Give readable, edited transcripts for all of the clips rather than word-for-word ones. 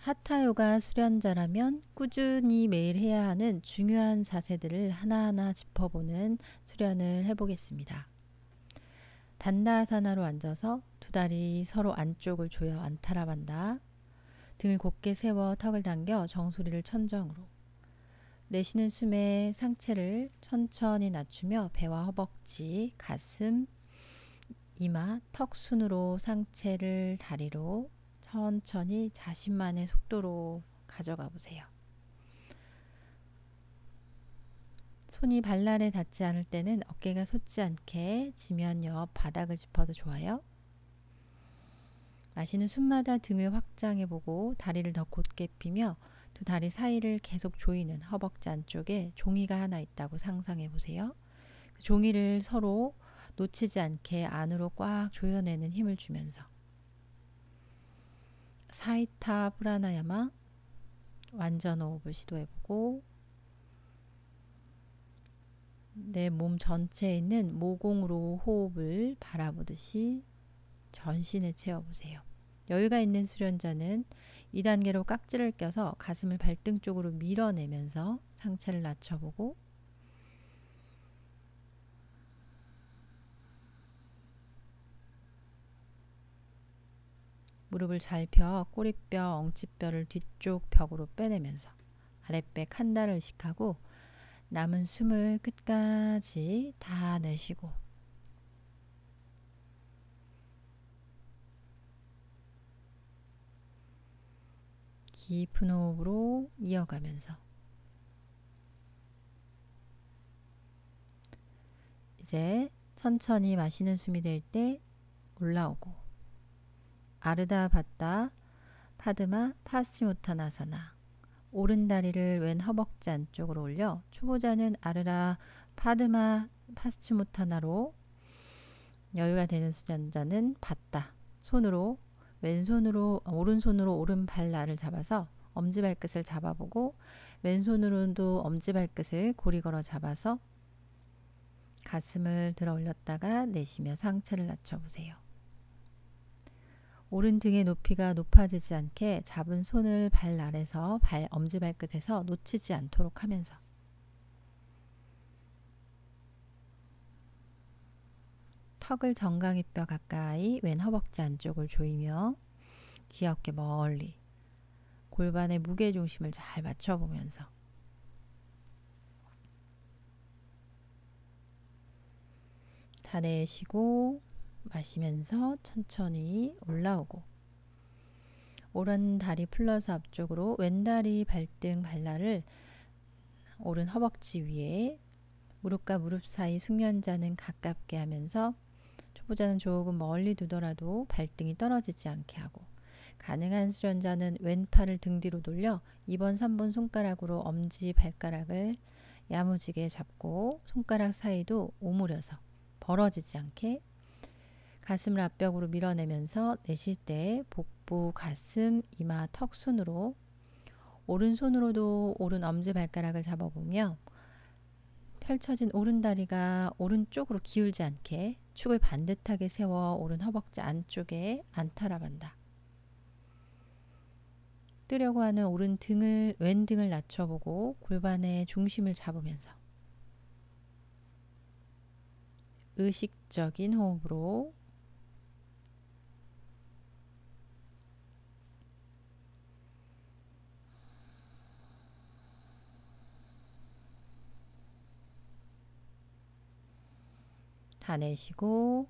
하타요가 수련자라면 꾸준히 매일 해야 하는 중요한 자세들을 하나하나 짚어보는 수련을 해보겠습니다. 단다아사나로 앉아서 두 다리 서로 안쪽을 조여 안타라반다. 등을 곧게 세워 턱을 당겨 정수리를 천정으로. 내쉬는 숨에 상체를 천천히 낮추며 배와 허벅지, 가슴, 이마, 턱 순으로 상체를 다리로 천천히 자신만의 속도로 가져가 보세요. 손이 발날에 닿지 않을 때는 어깨가 솟지 않게 지면 옆 바닥을 짚어도 좋아요. 마시는 숨마다 등을 확장해보고 다리를 더 곧게 펴며 두 다리 사이를 계속 조이는 허벅지 안쪽에 종이가 하나 있다고 상상해보세요. 그 종이를 서로 놓치지 않게 안으로 꽉 조여내는 힘을 주면서 사이타 프라나야마 완전 호흡을 시도해보고 내 몸 전체에 있는 모공으로 호흡을 바라보듯이 전신에 채워보세요. 여유가 있는 수련자는 2단계로 깍지를 껴서 가슴을 발등 쪽으로 밀어내면서 상체를 낮춰보고 무릎을 잘 펴 꼬리뼈, 엉치뼈를 뒤쪽 벽으로 빼내면서 아랫배 한 달을 의식하고 남은 숨을 끝까지 다 내쉬고 깊은 호흡으로 이어가면서 이제 천천히 마시는 숨이 될 때 올라오고 아르다 바다 파드마 파스치모타나사나 오른 다리를 왼 허벅지 안쪽으로 올려 초보자는 아르라 파드마 파스치모타나로 여유가 되는 수련자는 받다 손으로 왼손으로 오른손으로 오른 발날을 잡아서 엄지발끝을 잡아보고 왼손으로도 엄지발끝을 고리걸어 잡아서 가슴을 들어 올렸다가 내쉬며 상체를 낮춰보세요. 오른 등의 높이가 높아지지 않게 잡은 손을 발 아래서 엄지발끝에서 놓치지 않도록 하면서 턱을 정강이뼈 가까이 왼 허벅지 안쪽을 조이며 귀엽게 멀리 골반의 무게중심을 잘 맞춰보면서 다 내쉬고 마시면서 천천히 올라오고 오른 다리 플러스 앞쪽으로 왼다리 발등 발날을 오른 허벅지 위에 무릎과 무릎 사이 숙련자는 가깝게 하면서 초보자는 조금 멀리 두더라도 발등이 떨어지지 않게 하고 가능한 수련자는 왼팔을 등 뒤로 돌려 2번, 3번 손가락으로 엄지 발가락을 야무지게 잡고 손가락 사이도 오므려서 벌어지지 않게 가슴을 앞벽으로 밀어내면서 내쉴 때 복부, 가슴, 이마, 턱 순으로 오른손으로도 오른 엄지발가락을 잡아보며 펼쳐진 오른다리가 오른쪽으로 기울지 않게 축을 반듯하게 세워 오른 허벅지 안쪽에 안타라반다. 뜨려고 하는 오른 등을 왼 등을 낮춰보고 골반의 중심을 잡으면서 의식적인 호흡으로 다 내쉬고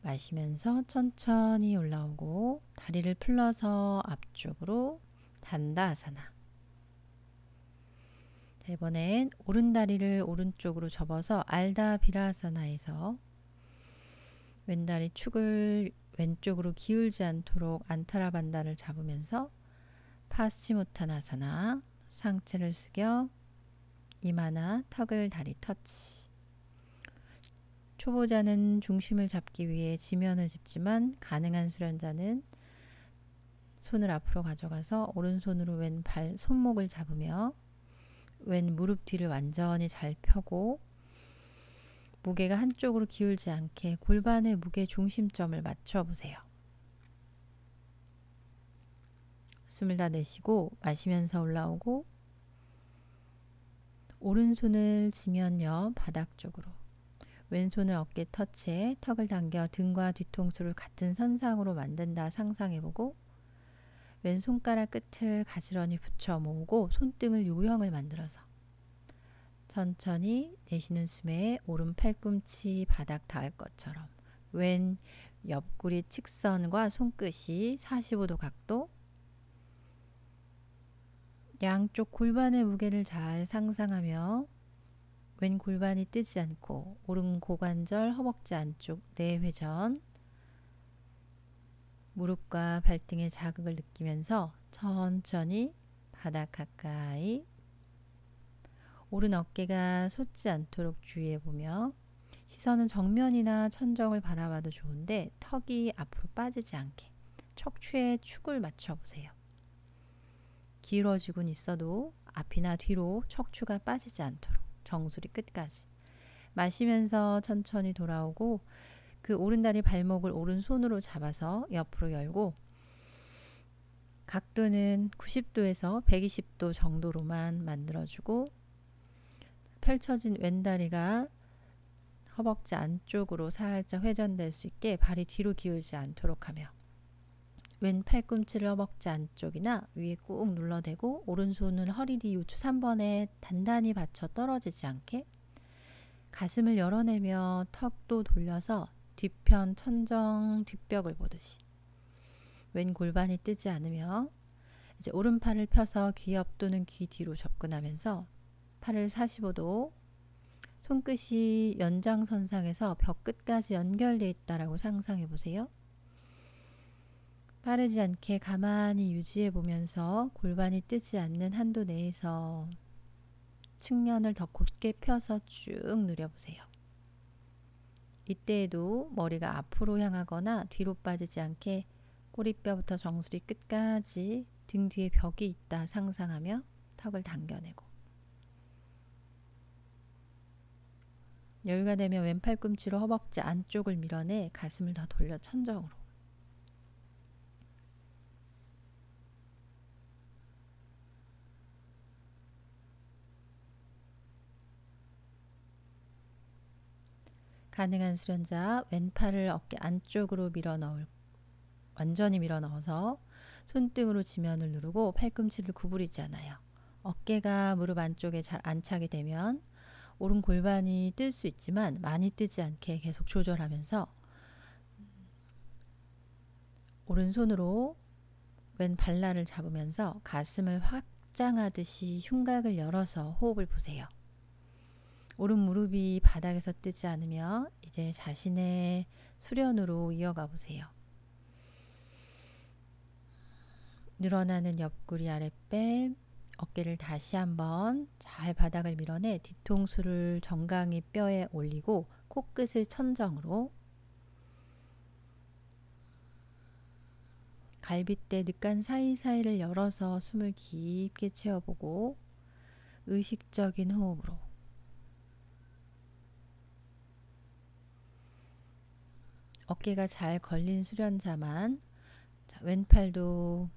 마시면서 천천히 올라오고 다리를 풀러서 앞쪽으로 단다아사나. 자, 이번엔 오른다리를 오른쪽으로 접어서 알다 비라아사나에서 왼다리 축을 왼쪽으로 기울지 않도록 안타라반다를 잡으면서 파스치모타나사나 상체를 숙여 이마나 턱을 다리 터치. 초보자는 중심을 잡기 위해 지면을 짚지만 가능한 수련자는 손을 앞으로 가져가서 오른손으로 왼 발 손목을 잡으며 왼 무릎 뒤를 완전히 잘 펴고 무게가 한쪽으로 기울지 않게 골반의 무게 중심점을 맞춰보세요. 숨을 다 내쉬고 마시면서 올라오고 오른손을 지면 옆 바닥 쪽으로 왼손을 어깨 터치해 턱을 당겨 등과 뒤통수를 같은 선상으로 만든다 상상해보고 왼손가락 끝을 가지런히 붙여 모으고 손등을 U형을 만들어서 천천히 내쉬는 숨에 오른 팔꿈치 바닥 닿을 것처럼 왼 옆구리 직선과 손끝이 45도 각도, 양쪽 골반의 무게를 잘 상상하며 왼 골반이 뜨지 않고 오른 고관절 허벅지 안쪽 내회전, 무릎과 발등의 자극을 느끼면서 천천히 바닥 가까이 오른 어깨가 솟지 않도록 주의해보며 시선은 정면이나 천정을 바라봐도 좋은데 턱이 앞으로 빠지지 않게 척추에 축을 맞춰보세요. 길어지곤 있어도 앞이나 뒤로 척추가 빠지지 않도록 정수리 끝까지 마시면서 천천히 돌아오고 그 오른다리 발목을 오른손으로 잡아서 옆으로 열고 각도는 90도에서 120도 정도로만 만들어주고 펼쳐진 왼다리가 허벅지 안쪽으로 살짝 회전될 수 있게 발이 뒤로 기울지 않도록 하며 왼 팔꿈치를 허벅지 안쪽이나 위에 꾹 눌러대고 오른손을 허리 뒤 우측 3번에 단단히 받쳐 떨어지지 않게 가슴을 열어내며 턱도 돌려서 뒤편 천정 뒷벽을 보듯이 왼 골반이 뜨지 않으며 이제 오른팔을 펴서 귀 옆 또는 귀 뒤로 접근하면서 팔을 45도 손끝이 연장선상에서 벽 끝까지 연결되어 있다라고 상상해 보세요. 빠르지 않게 가만히 유지해 보면서 골반이 뜨지 않는 한도 내에서 측면을 더 곧게 펴서 쭉 늘려보세요. 이때에도 머리가 앞으로 향하거나 뒤로 빠지지 않게 꼬리뼈부터 정수리 끝까지 등 뒤에 벽이 있다 상상하며 턱을 당겨내고 여유가 되면 왼 팔꿈치로 허벅지 안쪽을 밀어내 가슴을 더 돌려 천정으로 가능한 수련자 왼팔을 어깨 안쪽으로 완전히 밀어 넣어서 손등으로 지면을 누르고 팔꿈치를 구부리지 않아요. 어깨가 무릎 안쪽에 잘 안차게 되면 오른 골반이 뜰 수 있지만 많이 뜨지 않게 계속 조절하면서 오른손으로 왼 발날을 잡으면서 가슴을 확장하듯이 흉곽을 열어서 호흡을 보세요. 오른 무릎이 바닥에서 뜨지 않으며 이제 자신의 수련으로 이어가 보세요. 늘어나는 옆구리 아랫배, 어깨를 다시 한번 잘 바닥을 밀어내 뒤통수를 정강이 뼈에 올리고 코끝을 천정으로 갈빗대 늑간 사이사이를 열어서 숨을 깊게 채워보고 의식적인 호흡으로 어깨가 잘 걸린 수련자만 왼팔도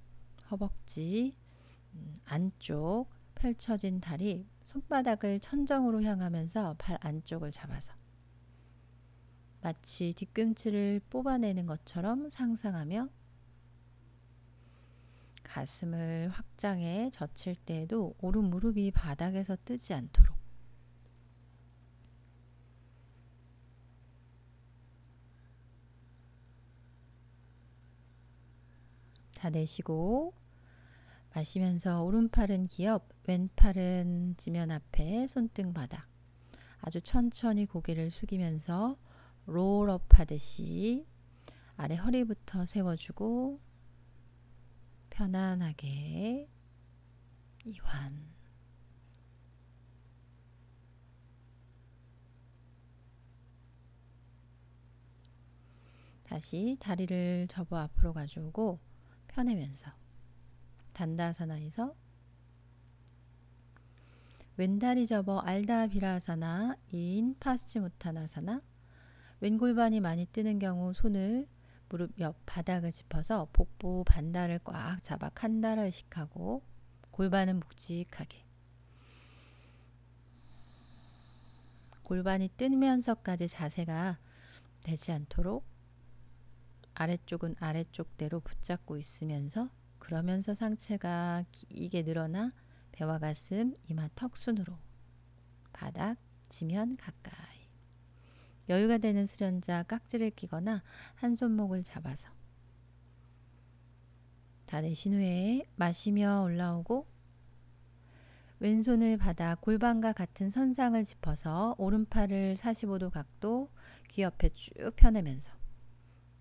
허벅지 안쪽 펼쳐진 다리 손바닥을 천정으로 향하면서 발 안쪽을 잡아서 마치 뒤꿈치를 뽑아내는 것처럼 상상하며 가슴을 확장해 젖힐 때에도 오른 무릎이 바닥에서 뜨지 않도록 다 내쉬고 마시면서 오른팔은 기업, 왼팔은 지면 앞에 손등 바닥 아주 천천히 고개를 숙이면서 롤업 하듯이 아래 허리부터 세워주고 편안하게 이완 다시 다리를 접어 앞으로 가져오고 펴내면서 단다사나에서 왼다리 접어 알다비라사나 인 파스치무타나사나 왼골반이 많이 뜨는 경우 손을 무릎 옆 바닥을 짚어서 복부 반달을 꽉 잡아 칸다라 의식하고 골반은 묵직하게. 골반이 뜨면서까지 자세가 되지 않도록 아래쪽은 아래쪽대로 붙잡고 있으면서, 그러면서 상체가 길게 늘어나 배와 가슴, 이마, 턱 순으로 바닥, 지면 가까이. 여유가 되는 수련자 깍지를 끼거나 한 손목을 잡아서 다 내쉰 후에 마시며 올라오고, 왼손을 바닥 골반과 같은 선상을 짚어서 오른팔을 45도 각도 귀 옆에 쭉 펴내면서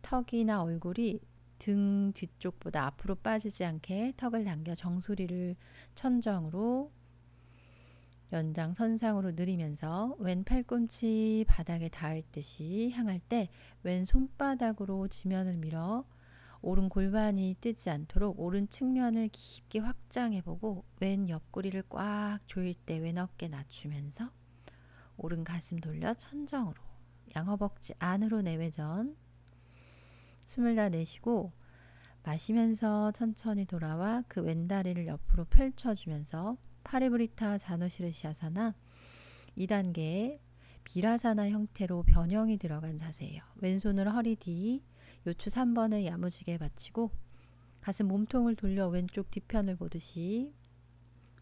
턱이나 얼굴이 등 뒤쪽보다 앞으로 빠지지 않게 턱을 당겨 정수리를 천정으로 연장선상으로 늘리면서 왼 팔꿈치 바닥에 닿을 듯이 향할 때 왼 손바닥으로 지면을 밀어 오른 골반이 뜨지 않도록 오른 측면을 깊게 확장해보고, 왼 옆구리를 꽉 조일 때 왼 어깨 낮추면서 오른 가슴 돌려 천정으로 양허벅지 안으로 내외전. 숨을 다 내쉬고 마시면서 천천히 돌아와 그 왼다리를 옆으로 펼쳐주면서 파리브리타 자누시르시아사나 2단계의 비라사나 형태로 변형이 들어간 자세예요. 왼손을 허리 뒤, 요추 3번을 야무지게 받치고 가슴 몸통을 돌려 왼쪽 뒤편을 보듯이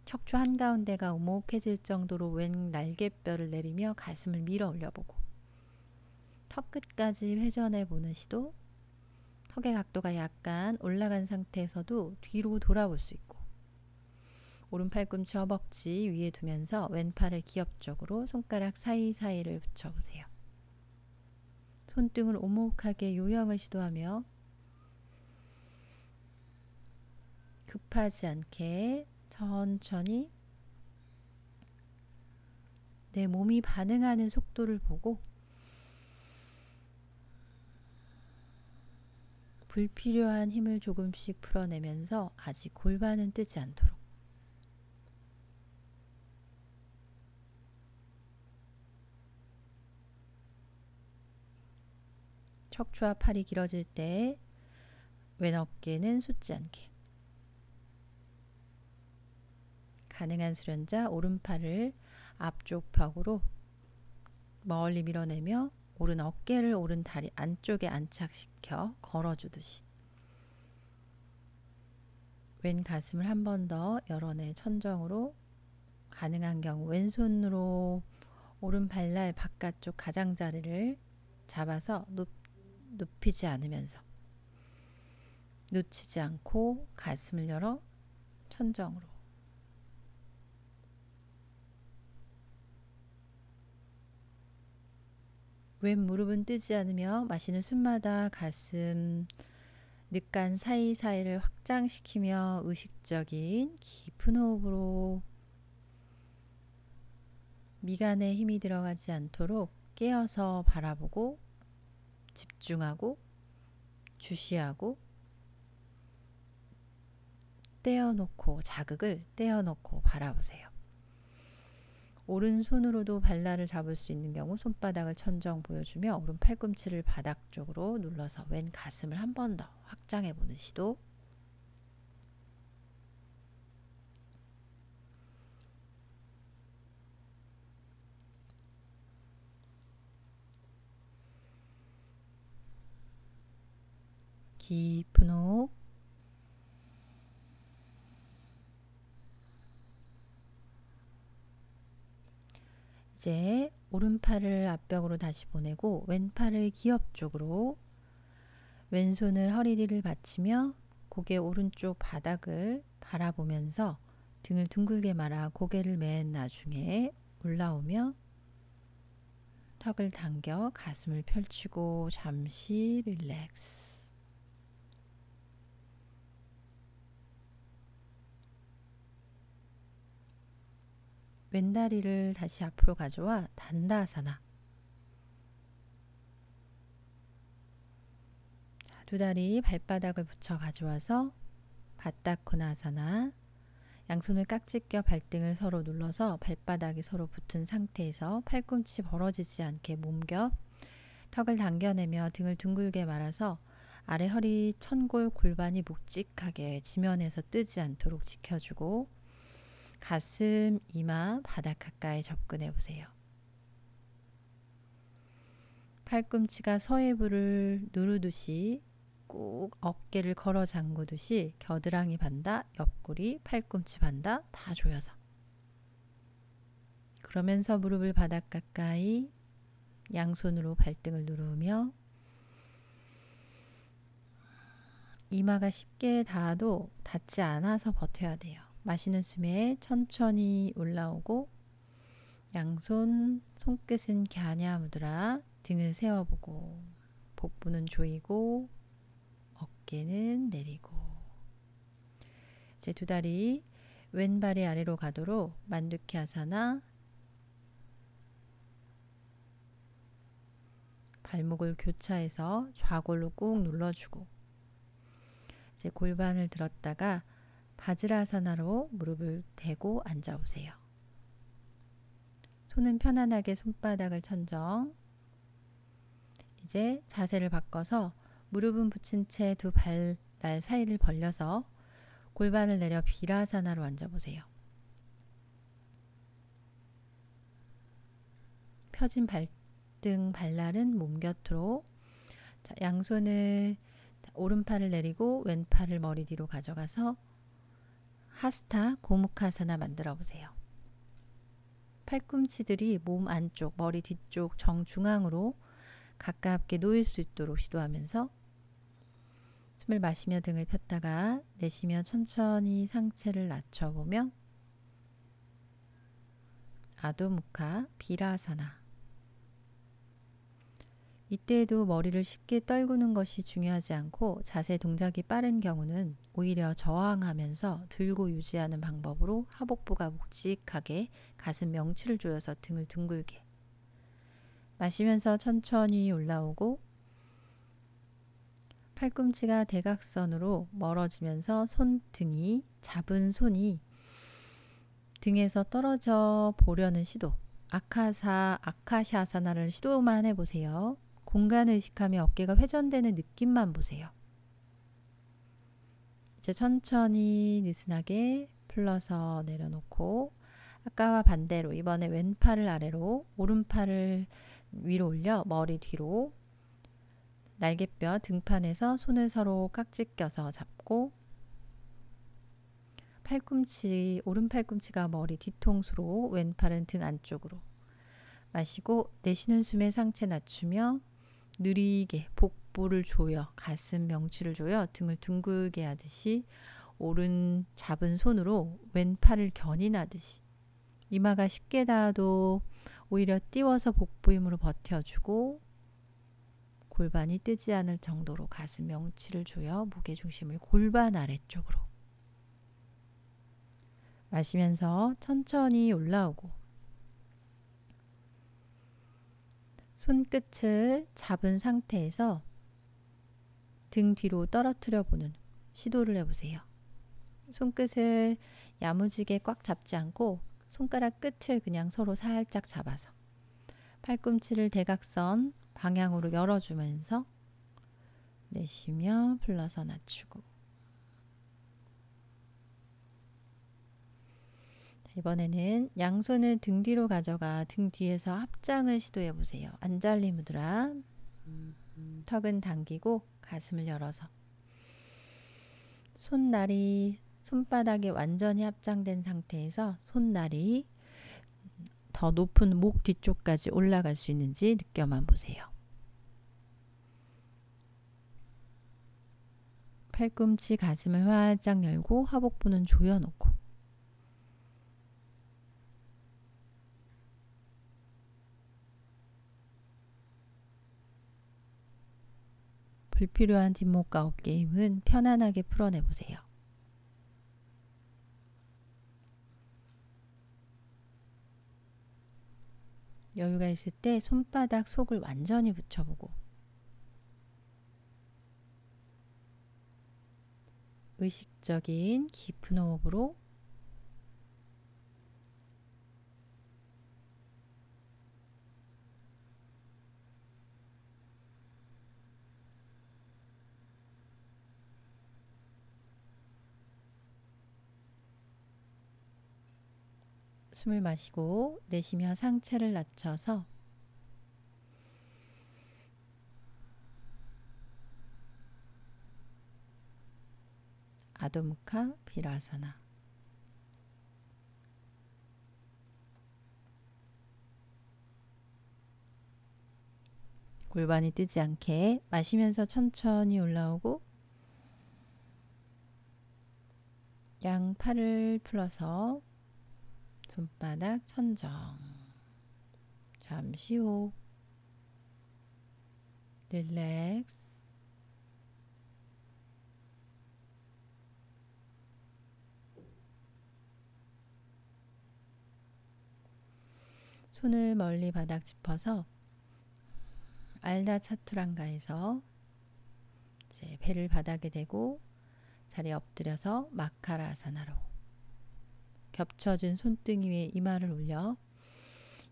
척추 한가운데가 오목해질 정도로 왼 날개뼈를 내리며 가슴을 밀어 올려보고 턱 끝까지 회전해 보는 시도. 턱의 각도가 약간 올라간 상태에서도 뒤로 돌아볼 수 있고, 오른 팔꿈치 허벅지 위에 두면서 왼팔을 기업적으로 손가락 사이사이를 붙여보세요. 손등을 오목하게 요형을 시도하며 급하지 않게 천천히 내 몸이 반응하는 속도를 보고 불필요한 힘을 조금씩 풀어내면서 아직 골반은 뜨지 않도록. 척추와 팔이 길어질 때 왼 어깨는 솟지 않게. 가능한 수련자 오른팔을 앞쪽 벽으로 멀리 밀어내며 오른 어깨를 오른 다리 안쪽에 안착시켜 걸어주듯이 왼 가슴을 한 번 더 열어내 천정으로. 가능한 경우 왼손으로 오른 발날 바깥쪽 가장자리를 잡아서 눕히지 않으면서 놓치지 않고 가슴을 열어 천정으로. 왼 무릎은 뜨지 않으며 마시는 숨마다 가슴 늑간 사이사이를 확장시키며 의식적인 깊은 호흡으로 미간에 힘이 들어가지 않도록 깨어서 바라보고 집중하고 주시하고 떼어놓고 자극을 떼어놓고 바라보세요. 오른손으로도 발날을 잡을 수 있는 경우 손바닥을 천정 보여주며 오른 팔꿈치를 바닥 쪽으로 눌러서 왼 가슴을 한 번 더 확장해 보는 시도. 깊은 호흡. 이제 오른팔을 앞벽으로 다시 보내고 왼팔을 기업 쪽으로 왼손을 허리 뒤를 받치며 고개 오른쪽 바닥을 바라보면서 등을 둥글게 말아 고개를 맨 나중에 올라오며 턱을 당겨 가슴을 펼치고 잠시 릴렉스. 왼다리를 다시 앞으로 가져와 단다아사나. 두 다리 발바닥을 붙여 가져와서 바타코나아사나. 양손을 깍지 껴 발등을 서로 눌러서 발바닥이 서로 붙은 상태에서 팔꿈치 벌어지지 않게 몸겹 턱을 당겨내며 등을 둥글게 말아서 아래 허리, 천골, 골반이 묵직하게 지면에서 뜨지 않도록 지켜주고 가슴, 이마, 바닥 가까이 접근해 보세요. 팔꿈치가 서해부를 누르듯이 꾹 어깨를 걸어 잠그듯이 겨드랑이 반다, 옆구리, 팔꿈치 반다 다 조여서. 그러면서 무릎을 바닥 가까이 양손으로 발등을 누르며 이마가 쉽게 닿아도 닿지 않아서 버텨야 돼요. 마시는 숨에 천천히 올라오고 양손 손끝은 갸냐 무드라 등을 세워보고 복부는 조이고 어깨는 내리고 이제 두 다리 왼발이 아래로 가도록 만두키 아사나 발목을 교차해서 좌골로 꾹 눌러주고 이제 골반을 들었다가 바지라사나로 무릎을 대고 앉아보세요. 손은 편안하게 손바닥을 천정. 이제 자세를 바꿔서 무릎은 붙인 채 두 발날 사이를 벌려서 골반을 내려 비라사나로 앉아보세요. 펴진 발등 발날은 몸 곁으로. 자, 양손을 오른팔을 내리고 왼팔을 머리 뒤로 가져가서 하스타 고무카사나 만들어 보세요. 팔꿈치들이 몸 안쪽, 머리 뒤쪽 정중앙으로 가깝게 놓일 수 있도록 시도하면서 숨을 마시며 등을 폈다가 내쉬며 천천히 상체를 낮춰보며 아도무카 비라사나. 이때에도 머리를 쉽게 떨구는 것이 중요하지 않고 자세 동작이 빠른 경우는 오히려 저항하면서 들고 유지하는 방법으로 하복부가 묵직하게 가슴 명치를 조여서 등을 둥글게. 마시면서 천천히 올라오고 팔꿈치가 대각선으로 멀어지면서 손등이 잡은 손이 등에서 떨어져 보려는 시도. 아카샤사나를 시도만 해보세요. 공간을 의식하며 어깨가 회전되는 느낌만 보세요. 이제 천천히 느슨하게 풀러서 내려놓고 아까와 반대로 이번에 왼팔을 아래로 오른팔을 위로 올려 머리 뒤로 날개뼈 등판에서 손을 서로 깍지 껴서 잡고 팔꿈치 오른 팔꿈치가 머리 뒤통수로 왼팔은 등 안쪽으로 마시고 내쉬는 숨에 상체 낮추며 느리게 복부를 조여 가슴 명치를 조여 등을 둥글게 하듯이 오른 잡은 손으로 왼팔을 견인하듯이 이마가 쉽게 닿아도 오히려 띄워서 복부 힘으로 버텨주고 골반이 뜨지 않을 정도로 가슴 명치를 조여 무게중심을 골반 아래쪽으로 마시면서 천천히 올라오고 손끝을 잡은 상태에서 등 뒤로 떨어뜨려 보는 시도를 해보세요. 손끝을 야무지게 꽉 잡지 않고 손가락 끝을 그냥 서로 살짝 잡아서 팔꿈치를 대각선 방향으로 열어주면서 내쉬며 불러서 낮추고 이번에는 양손을 등 뒤로 가져가 등 뒤에서 합장을 시도해 보세요. 안잘리 무드라. 턱은 당기고 가슴을 열어서 손날이 손바닥에 완전히 합장된 상태에서 손날이 더 높은 목 뒤쪽까지 올라갈 수 있는지 느껴만 보세요. 팔꿈치 가슴을 활짝 열고 하복부는 조여놓고 불필요한 뒷목과 어깨 힘은 편안하게 풀어내보세요. 여유가 있을 때 손바닥 속을 완전히 붙여보고 의식적인 깊은 호흡으로 숨을 마시고 내쉬며 상체를 낮춰서 아도무카 비라사나. 골반이 뜨지 않게 마시면서 천천히 올라오고 양 팔을 풀어서 손바닥 천정. 잠시 후 릴렉스. 손을 멀리 바닥 짚어서 알다 차투랑가에서 이제 배를 바닥에 대고 자리에 엎드려서 마카라아사나로 겹쳐진 손등이 위에 이마를 올려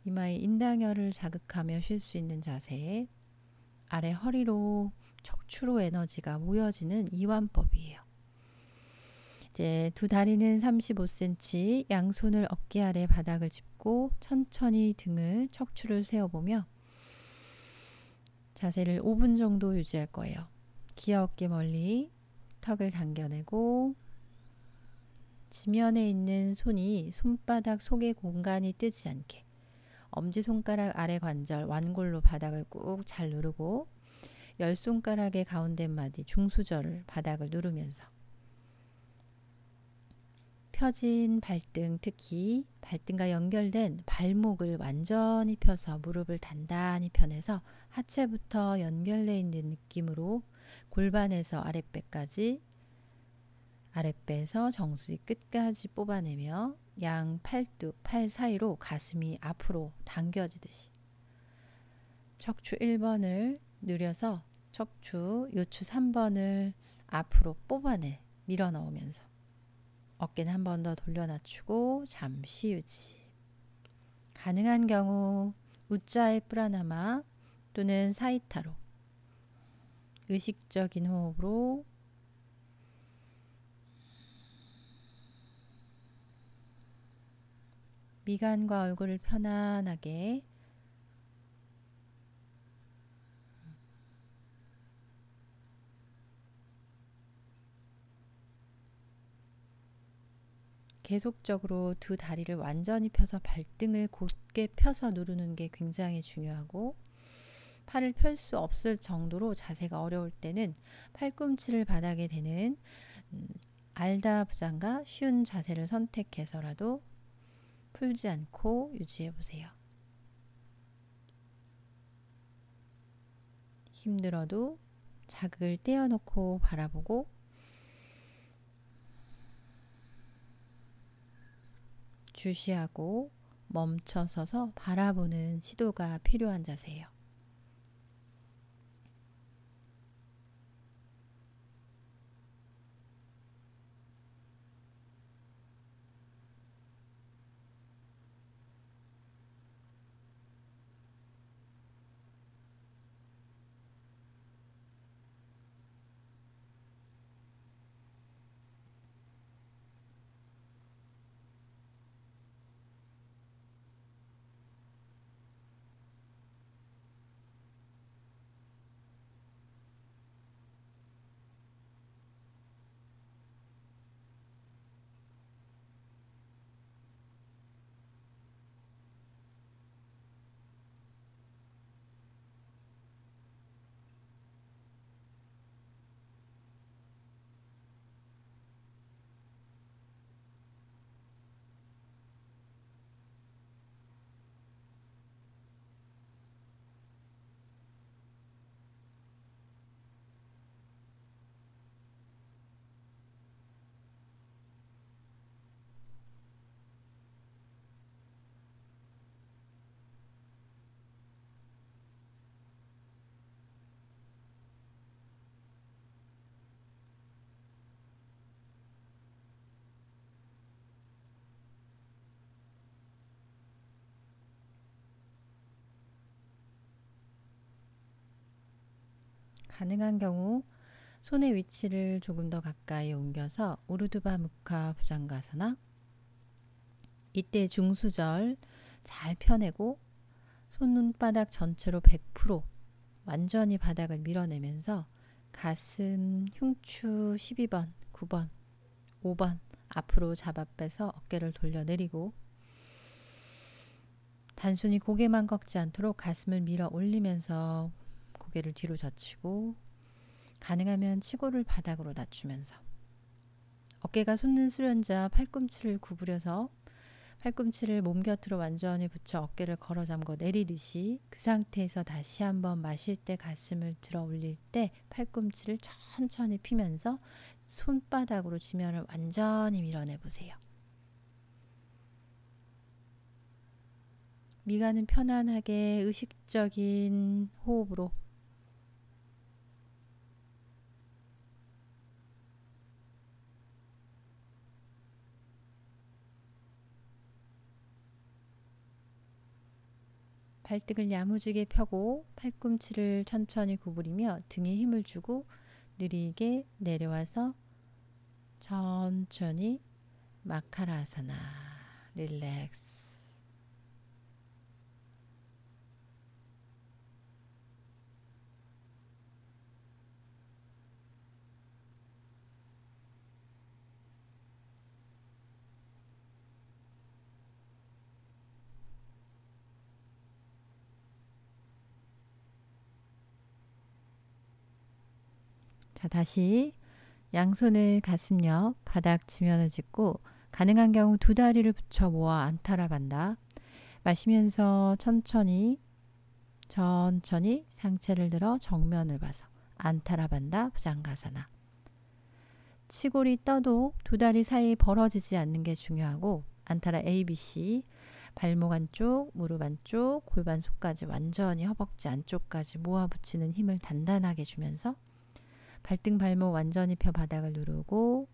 이마의 인당혈을 자극하며 쉴 수 있는 자세. 아래 허리로 척추로 에너지가 모여지는 이완법이에요. 이제 두 다리는 35cm, 양손을 어깨 아래 바닥을 짚고 천천히 등을 척추를 세워보며 자세를 5분 정도 유지할 거예요. 기어 어깨 멀리 턱을 당겨내고 지면에 있는 손이 손바닥 속의 공간이 뜨지 않게 엄지손가락 아래 관절 완골로 바닥을 꾹 잘 누르고 열 손가락의 가운데 마디 중수절을 바닥을 누르면서 펴진 발등, 특히 발등과 연결된 발목을 완전히 펴서 무릎을 단단히 펴내서 하체부터 연결되어 있는 느낌으로 골반에서 아랫배까지, 아랫배에서 정수리 끝까지 뽑아내며 양 팔뚝, 팔 사이로 가슴이 앞으로 당겨지듯이 척추 1번을 느려서 척추, 요추 3번을 앞으로 뽑아내 밀어 넣으면서 어깨는 한 번 더 돌려 낮추고 잠시 유지. 가능한 경우 우짜의 프라나마 또는 사이타로 의식적인 호흡으로 미간과 얼굴을 편안하게 계속적으로 두 다리를 완전히 펴서 발등을 곧게 펴서 누르는 게 굉장히 중요하고, 팔을 펼 수 없을 정도로 자세가 어려울 때는 팔꿈치를 바닥에 대는 알다 부장가 쉬운 자세를 선택해서라도 풀지 않고 유지해 보세요. 힘들어도 자극을 떼어놓고 바라보고 주시하고 멈춰서서 바라보는 시도가 필요한 자세예요. 가능한 경우 손의 위치를 조금 더 가까이 옮겨서 우르두바 무카 부장가사나 이때 중수절 잘 펴내고 손바닥 전체로 100% 완전히 바닥을 밀어내면서 가슴 흉추 12번, 9번, 5번 앞으로 잡아 빼서 어깨를 돌려 내리고 단순히 고개만 꺾지 않도록 가슴을 밀어 올리면서 고개를 뒤로 젖히고 가능하면 치고를 바닥으로 낮추면서 어깨가 솟는 수련자 팔꿈치를 구부려서 팔꿈치를 몸 곁으로 완전히 붙여 어깨를 걸어 잠궈 내리듯이 그 상태에서 다시 한번 마실 때 가슴을 들어 올릴 때 팔꿈치를 천천히 피면서 손바닥으로 지면을 완전히 밀어내 보세요. 미간은 편안하게 의식적인 호흡으로 발등을 야무지게 펴고 팔꿈치를 천천히 구부리며 등에 힘을 주고 느리게 내려와서 천천히 마카라아사나 릴렉스. 자, 다시 양손을 가슴 옆 바닥 지면을 짚고 가능한 경우 두 다리를 붙여 모아 안타라반다. 마시면서 천천히 상체를 들어 정면을 봐서 안타라반다 부장가사나. 치골이 떠도 두 다리 사이 벌어지지 않는 게 중요하고 안타라 ABC 발목 안쪽, 무릎 안쪽, 골반 속까지 완전히 허벅지 안쪽까지 모아붙이는 힘을 단단하게 주면서 발등 발목 완전히 펴 바닥을 누르고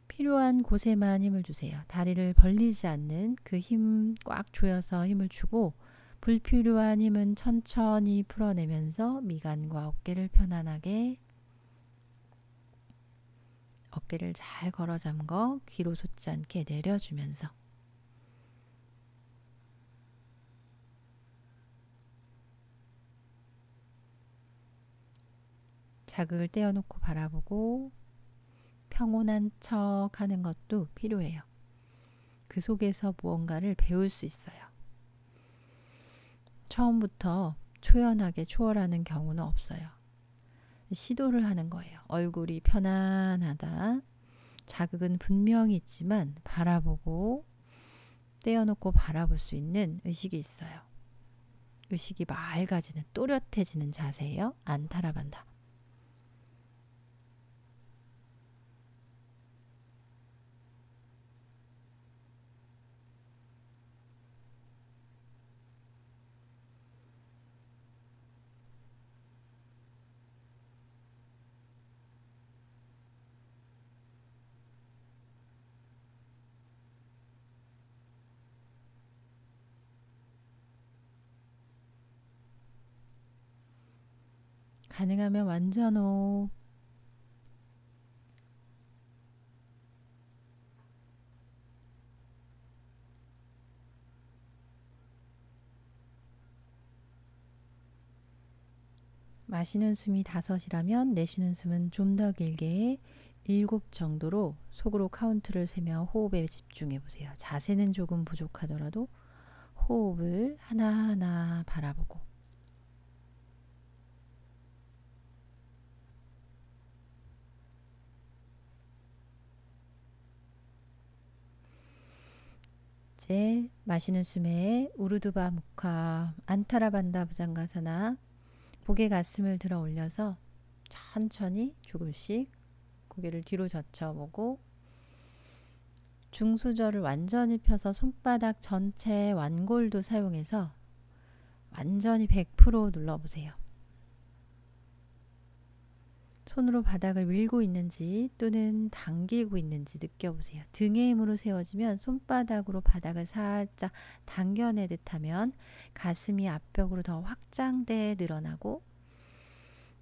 필요한 곳에만 힘을 주세요. 다리를 벌리지 않는 그 힘 꽉 조여서 힘을 주고 불필요한 힘은 천천히 풀어내면서 미간과 어깨를 편안하게 어깨를 잘 걸어 잠궈 귀로 솟지 않게 내려주면서 자극을 떼어놓고 바라보고 평온한 척 하는 것도 필요해요. 그 속에서 무언가를 배울 수 있어요. 처음부터 초연하게 초월하는 경우는 없어요. 시도를 하는 거예요. 얼굴이 편안하다. 자극은 분명히 있지만 바라보고 떼어놓고 바라볼 수 있는 의식이 있어요. 의식이 맑아지는 또렷해지는 자세예요. 안타라반다. 가능하면 완전 호흡. 마시는 숨이 5이라면 내쉬는 숨은 좀 더 길게 7 정도로 속으로 카운트를 세며 호흡에 집중해 보세요. 자세는 조금 부족하더라도 호흡을 하나하나 바라보고 이제 마시는 숨에 우르두바 무카 안타라반다 부장가사나 고개 가슴을 들어 올려서 천천히 조금씩 고개를 뒤로 젖혀보고 중수절을 완전히 펴서 손바닥 전체 완골도 사용해서 완전히 100% 눌러보세요. 손으로 바닥을 밀고 있는지 또는 당기고 있는지 느껴보세요. 등의 힘으로 세워지면 손바닥으로 바닥을 살짝 당겨내듯 하면 가슴이 앞벽으로 더 확장돼 늘어나고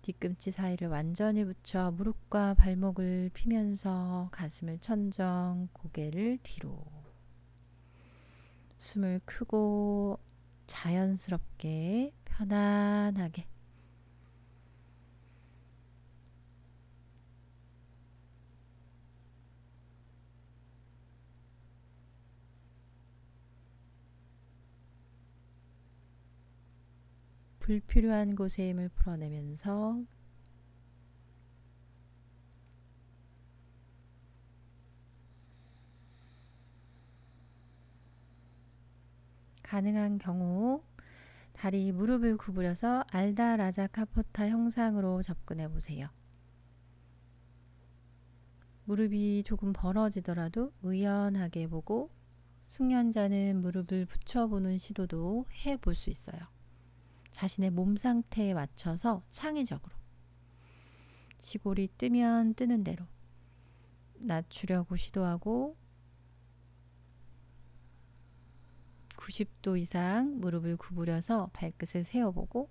뒤꿈치 사이를 완전히 붙여 무릎과 발목을 피면서 가슴을 천정, 고개를 뒤로 숨을 크고 자연스럽게 편안하게 불필요한 곳에 힘을 풀어내면서 가능한 경우 다리 무릎을 구부려서 알다 라자카포타 형상으로 접근해 보세요. 무릎이 조금 벌어지더라도 의연하게 보고 숙련자는 무릎을 붙여보는 시도도 해볼 수 있어요. 자신의 몸 상태에 맞춰서 창의적으로 지골이 뜨면 뜨는 대로 낮추려고 시도하고 90도 이상 무릎을 구부려서 발끝을 세워보고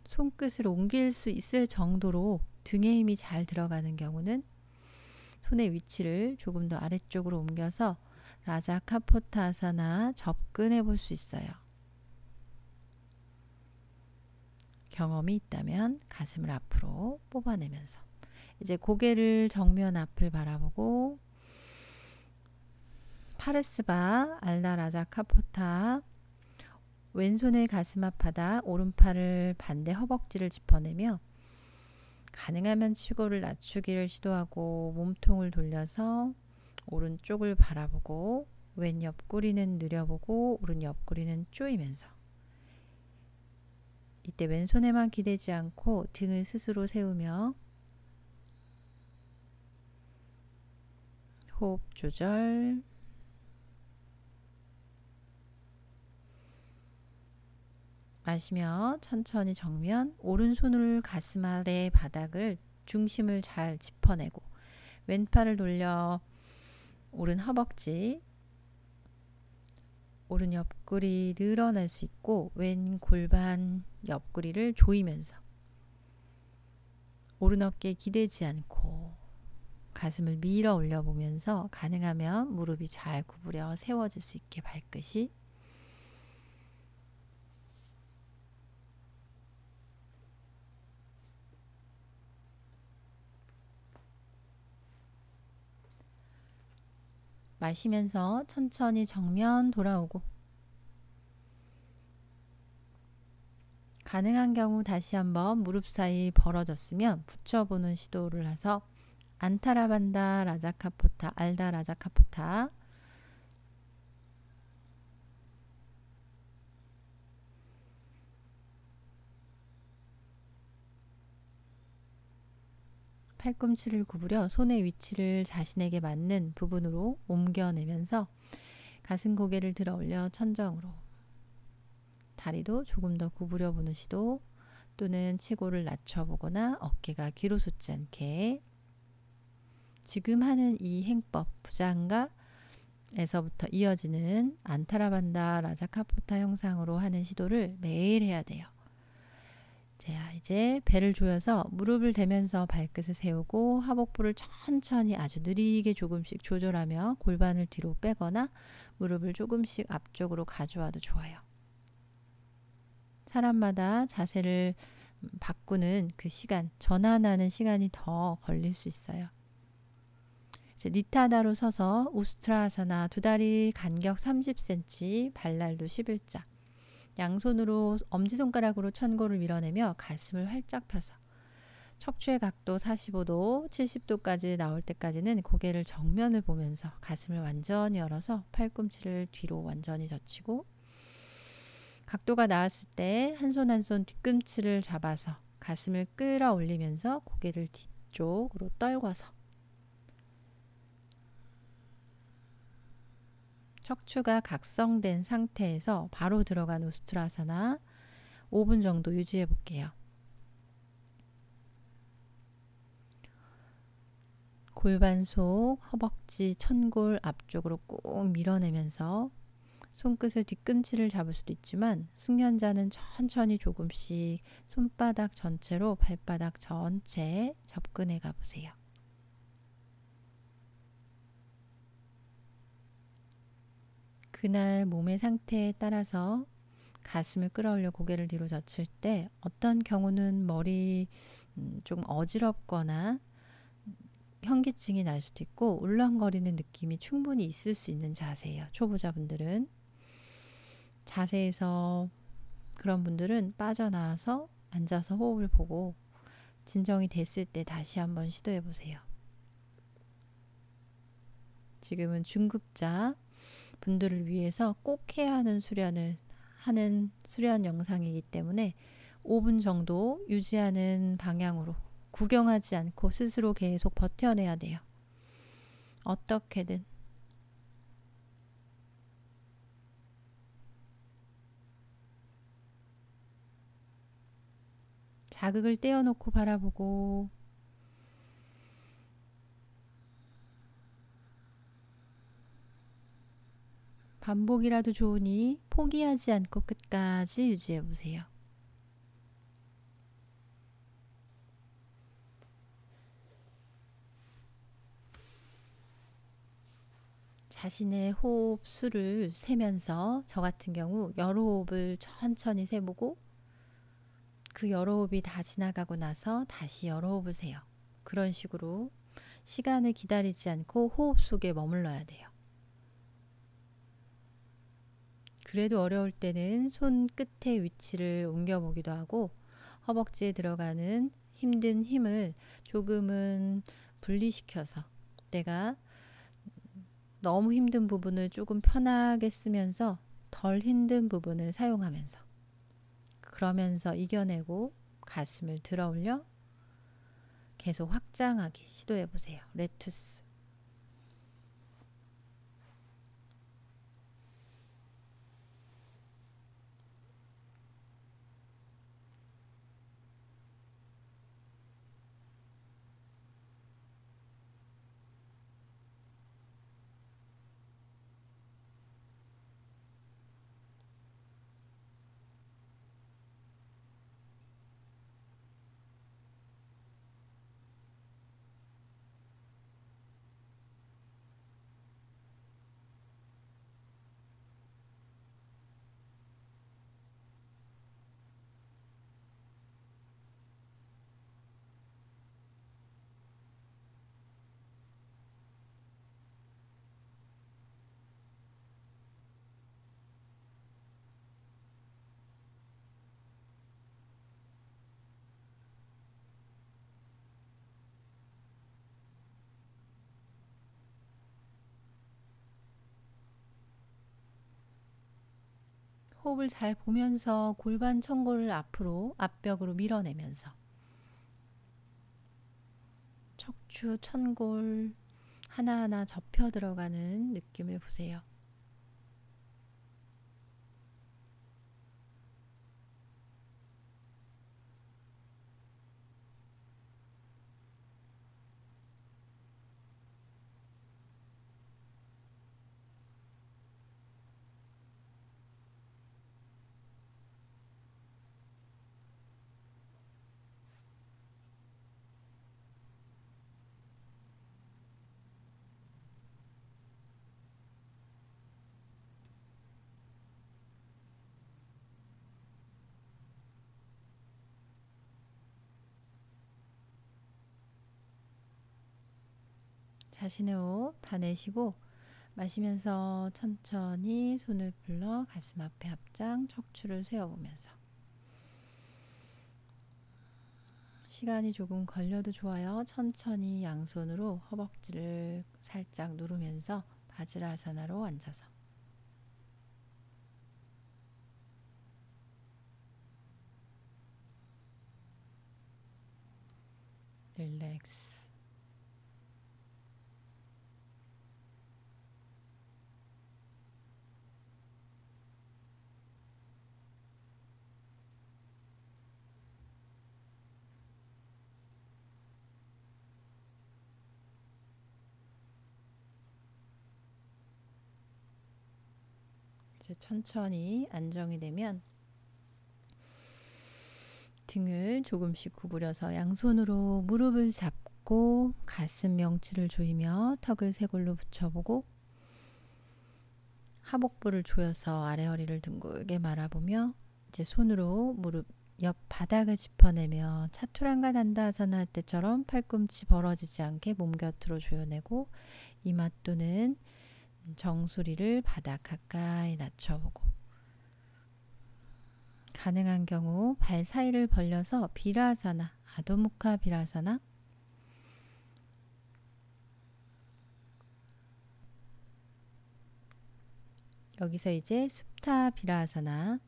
손끝을 옮길 수 있을 정도로 등에 힘이 잘 들어가는 경우는 손의 위치를 조금 더 아래쪽으로 옮겨서 라자카포타아사나 접근해 볼 수 있어요. 경험이 있다면 가슴을 앞으로 뽑아내면서 이제 고개를 정면 앞을 바라보고 파르스바 알다 라자카포타 왼손의 가슴 앞바닥 오른팔을 반대 허벅지를 짚어내며 가능하면 치골을 낮추기를 시도하고 몸통을 돌려서 오른쪽을 바라보고 왼 옆구리는 느려보고 오른 옆구리는 조이면서 이때 왼손에만 기대지 않고 등을 스스로 세우며 호흡 조절 마시며 천천히 정면 오른손을 가슴 아래 바닥을 중심을 잘 짚어내고 왼팔을 돌려 오른 허벅지 오른 옆구리 늘어날 수 있고 왼 골반 옆구리를 조이면서 오른 어깨에 기대지 않고 가슴을 밀어 올려 보면서 가능하면 무릎이 잘 구부려 세워질 수 있게 발끝이 마시면서 천천히 정면 돌아오고 가능한 경우 다시 한번 무릎 사이 벌어졌으면 붙여보는 시도를 해서 안타라반다 라자카포타 알다 라자카포타 팔꿈치를 구부려 손의 위치를 자신에게 맞는 부분으로 옮겨내면서 가슴 고개를 들어 올려 천정으로 다리도 조금 더 구부려 보는 시도 또는 치골을 낮춰보거나 어깨가 뒤로 솟지 않게 지금 하는 이 행법 부장가에서부터 이어지는 안타라반다 라자카포타 형상으로 하는 시도를 매일 해야 돼요. 자, 이제 배를 조여서 무릎을 대면서 발끝을 세우고 하복부를 천천히 아주 느리게 조금씩 조절하며 골반을 뒤로 빼거나 무릎을 조금씩 앞쪽으로 가져와도 좋아요. 사람마다 자세를 바꾸는 그 시간, 전환하는 시간이 더 걸릴 수 있어요. 이제 니타다로 서서 우스트라아사나 두 다리 간격 30cm, 발날도 11자. 양손으로 엄지손가락으로 천골을 밀어내며 가슴을 활짝 펴서 척추의 각도 45도, 70도까지 나올 때까지는 고개를 정면을 보면서 가슴을 완전히 열어서 팔꿈치를 뒤로 완전히 젖히고 각도가 나왔을 때 한 손 한 손 뒤꿈치를 잡아서 가슴을 끌어올리면서 고개를 뒤쪽으로 떨궈서 척추가 각성된 상태에서 바로 들어간 우스트라사나 5분 정도 유지해 볼게요. 골반 속, 허벅지, 천골 앞쪽으로 꾹 밀어내면서 손끝을 뒤꿈치를 잡을 수도 있지만 숙련자는 천천히 조금씩 손바닥 전체로 발바닥 전체에 접근해 가보세요. 그날 몸의 상태에 따라서 가슴을 끌어올려 고개를 뒤로 젖힐 때 어떤 경우는 머리 좀 어지럽거나 현기증이 날 수도 있고 울렁거리는 느낌이 충분히 있을 수 있는 자세예요. 초보자분들은. 자세에서 그런 분들은 빠져나와서 앉아서 호흡을 보고 진정이 됐을 때 다시 한번 시도해 보세요. 지금은 중급자 분들을 위해서 꼭 해야 하는 수련 영상이기 때문에 5분 정도 유지하는 방향으로 구경하지 않고 스스로 계속 버텨내야 돼요. 어떻게든. 자극을 떼어놓고 바라보고 반복이라도 좋으니 포기하지 않고 끝까지 유지해 보세요. 자신의 호흡 수를 세면서 저 같은 경우 여러 호흡을 천천히 세보고 그 여러 호흡이 다 지나가고 나서 다시 여러 호흡을 세요. 그런 식으로 시간을 기다리지 않고 호흡 속에 머물러야 돼요. 그래도 어려울 때는 손 끝의 위치를 옮겨보기도 하고 허벅지에 들어가는 힘든 힘을 조금은 분리시켜서 내가 너무 힘든 부분을 조금 편하게 쓰면서 덜 힘든 부분을 사용하면서 그러면서 이겨내고 가슴을 들어 올려 계속 확장하기 시도해 보세요. 레투스. 호흡을 잘 보면서 골반 천골을 앞으로 앞벽으로 밀어내면서 척추 천골 하나하나 접혀 들어가는 느낌을 보세요. 자신의 호흡 다 내쉬고 마시면서 천천히 손을 불러 가슴 앞에 합장 척추를 세워보면서 시간이 조금 걸려도 좋아요. 천천히 양손으로 허벅지를 살짝 누르면서 바지라사나로 앉아서 릴렉스. 이제 천천히 안정이 되면 등을 조금씩 구부려서 양손으로 무릎을 잡고 가슴 명치를 조이며 턱을 쇄골로 붙여보고 하복부를 조여서 아래 허리를 둥글게 말아보며 이제 손으로 무릎 옆 바닥을 짚어내며 차투란가 단다아사나 할 때처럼 팔꿈치 벌어지지 않게 몸 곁으로 조여내고 이마 또는 정수리를 바닥 가까이 낮춰보고 가능한 경우 발 사이를 벌려서 비라아사나, 아도무카 비라아사나 여기서 이제 supta 비라아사나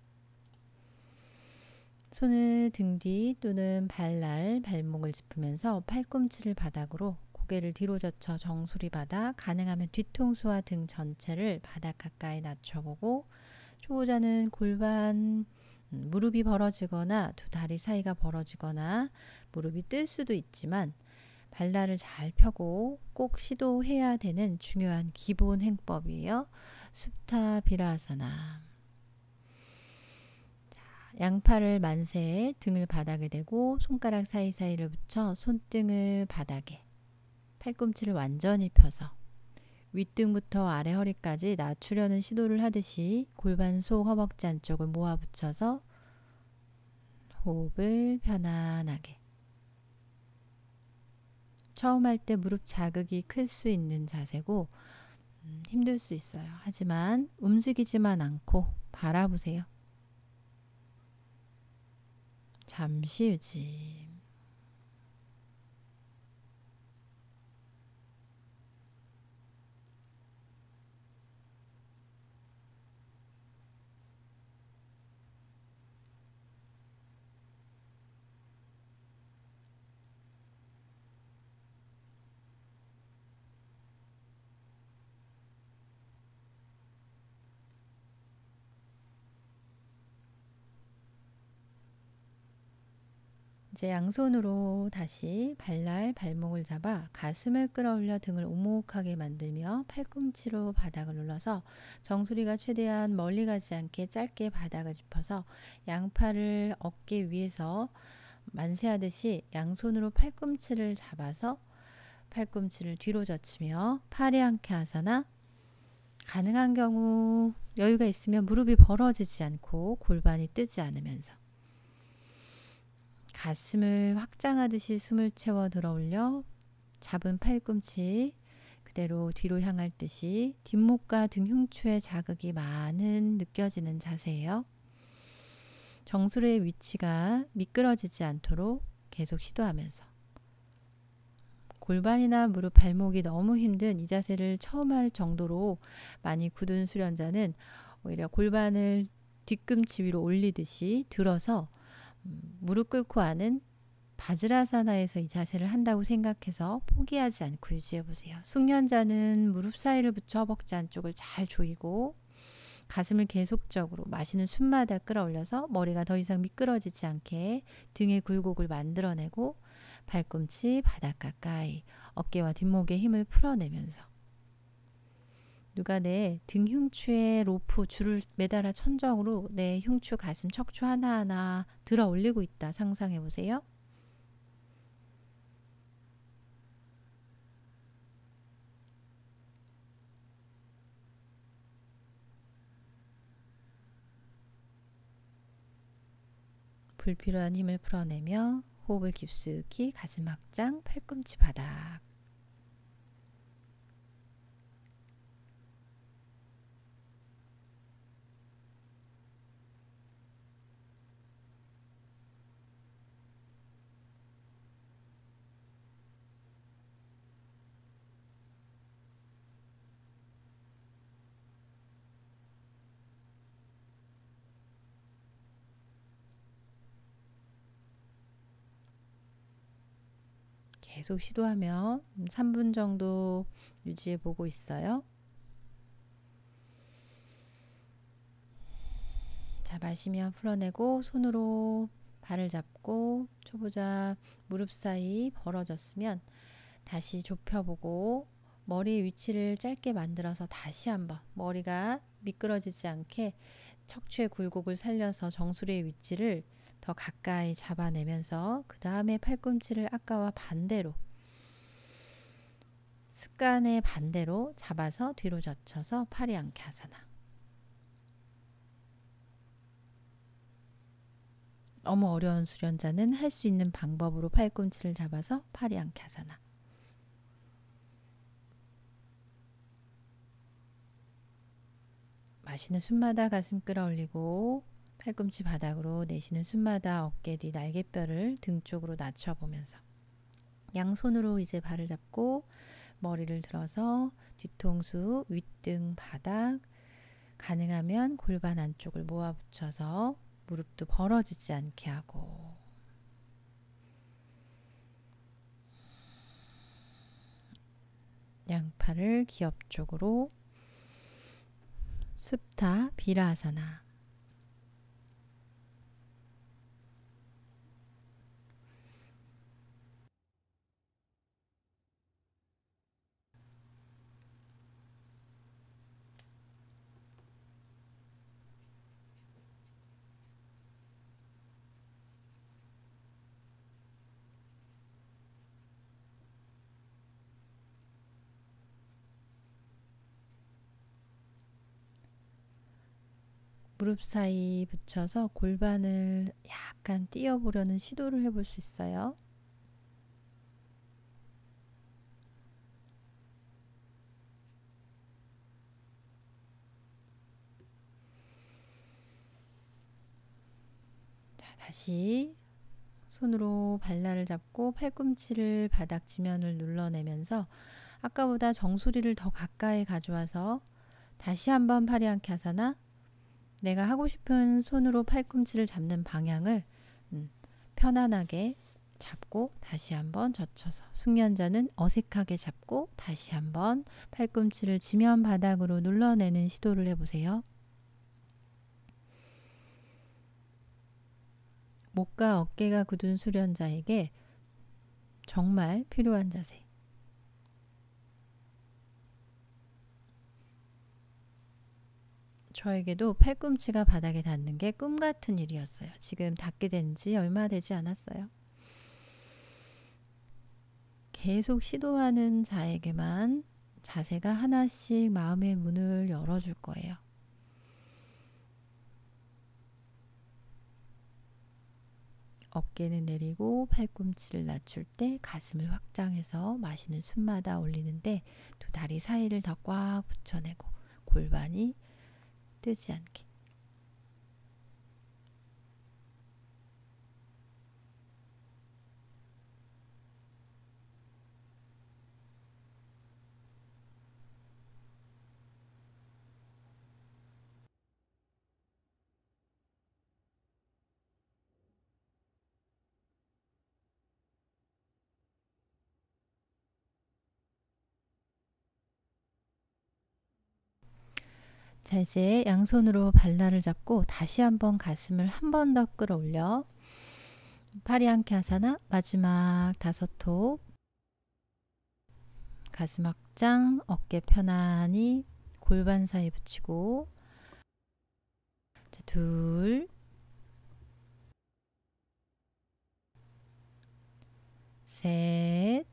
손을 등 뒤 또는 발날, 발목을 짚으면서 팔꿈치를 바닥으로 고개를 뒤로 젖혀 정수리 바닥, 가능하면 뒤통수와 등 전체를 바닥 가까이 낮춰보고 초보자는 골반, 무릎이 벌어지거나 두 다리 사이가 벌어지거나 무릎이 뜰 수도 있지만 발날을 잘 펴고 꼭 시도해야 되는 중요한 기본 행법이에요. supta 비라아사나. 양팔을 만세에 등을 바닥에 대고 손가락 사이사이를 붙여 손등을 바닥에 팔꿈치를 완전히 펴서 윗등부터 아래 허리까지 낮추려는 시도를 하듯이 골반 속 허벅지 안쪽을 모아 붙여서 호흡을 편안하게 처음 할 때 무릎 자극이 클 수 있는 자세고 힘들 수 있어요. 하지만 움직이지만 않고 바라보세요. 잠시 유지. 이제 양손으로 다시 발날, 발목을 잡아 가슴을 끌어올려 등을 오목하게 만들며 팔꿈치로 바닥을 눌러서 정수리가 최대한 멀리 가지 않게 짧게 바닥을 짚어서 양팔을 어깨 위에서 만세하듯이 양손으로 팔꿈치를 잡아서 팔꿈치를 뒤로 젖히며 파리앙케 아사나 가능한 경우 여유가 있으면 무릎이 벌어지지 않고 골반이 뜨지 않으면서 가슴을 확장하듯이 숨을 채워 들어 올려 잡은 팔꿈치 그대로 뒤로 향할 듯이 뒷목과 등 흉추에 자극이 많은 느껴지는 자세예요. 정수리의 위치가 미끄러지지 않도록 계속 시도하면서 골반이나 무릎, 발목이 너무 힘든 이 자세를 처음 할 정도로 많이 굳은 수련자는 오히려 골반을 뒤꿈치 위로 올리듯이 들어서 무릎 꿇고 하는 바즈라사나에서 이 자세를 한다고 생각해서 포기하지 않고 유지해 보세요. 숙련자는 무릎 사이를 붙여 허벅지 안쪽을 잘 조이고 가슴을 계속적으로 마시는 숨마다 끌어올려서 머리가 더 이상 미끄러지지 않게 등의 굴곡을 만들어내고 발꿈치 바닥 가까이 어깨와 뒷목에 힘을 풀어내면서 누가 내 등 흉추에 로프 줄을 매달아 천정으로 내 흉추, 가슴, 척추 하나하나 들어 올리고 있다 상상해 보세요. 불필요한 힘을 풀어내며 호흡을 깊숙이 가슴 확장, 팔꿈치 바닥. 계속 시도하며 3분 정도 유지해 보고 있어요. 자, 마시며 풀어내고 손으로 발을 잡고 초보자 무릎 사이 벌어졌으면 다시 좁혀보고 머리 위치를 짧게 만들어서 다시 한번 머리가 미끄러지지 않게 척추의 굴곡을 살려서 정수리의 위치를 더 가까이 잡아내면서 그 다음에 팔꿈치를 아까와 반대로 습관의 반대로 잡아서 뒤로 젖혀서 파리앙케 아사나. 너무 어려운 수련자는 할 수 있는 방법으로 팔꿈치를 잡아서 파리앙캬사나. 마시는 숨마다 가슴 끌어올리고 팔꿈치 바닥으로, 내쉬는 숨마다 어깨 뒤 날개뼈를 등 쪽으로 낮춰보면서 양손으로 이제 발을 잡고 머리를 들어서 뒤통수, 윗등, 바닥, 가능하면 골반 안쪽을 모아 붙여서 무릎도 벌어지지 않게 하고, 양팔을 기업 쪽으로 습타 비라아사나. 무릎 사이 붙여서 골반을 약간 띄워보려는 시도를 해볼 수 있어요. 자, 다시 손으로 발날을 잡고 팔꿈치를 바닥 지면을 눌러내면서 아까보다 정수리를 더 가까이 가져와서 다시 한번 파리앙캬사나. 내가 하고 싶은 손으로 팔꿈치를 잡는 방향을 편안하게 잡고 다시 한번 젖혀서, 숙련자는 어색하게 잡고 다시 한번 팔꿈치를 지면 바닥으로 눌러내는 시도를 해보세요. 목과 어깨가 굳은 수련자에게 정말 필요한 자세. 저에게도 팔꿈치가 바닥에 닿는 게 꿈같은 일이었어요. 지금 닿게 된 지 얼마 되지 않았어요. 계속 시도하는 자에게만 자세가 하나씩 마음의 문을 열어줄 거예요. 어깨는 내리고 팔꿈치를 낮출 때 가슴을 확장해서 마시는 숨마다 올리는데 두 다리 사이를 더 꽉 붙여내고 골반이 뜨지 않게. 자, 이제 양손으로 발날을 잡고 다시 한번 가슴을 한 번 더 끌어올려 파리앙캬사나. 마지막 5호. 가슴 확장, 어깨 편안히 골반 사이 붙이고, 자, 2, 셋,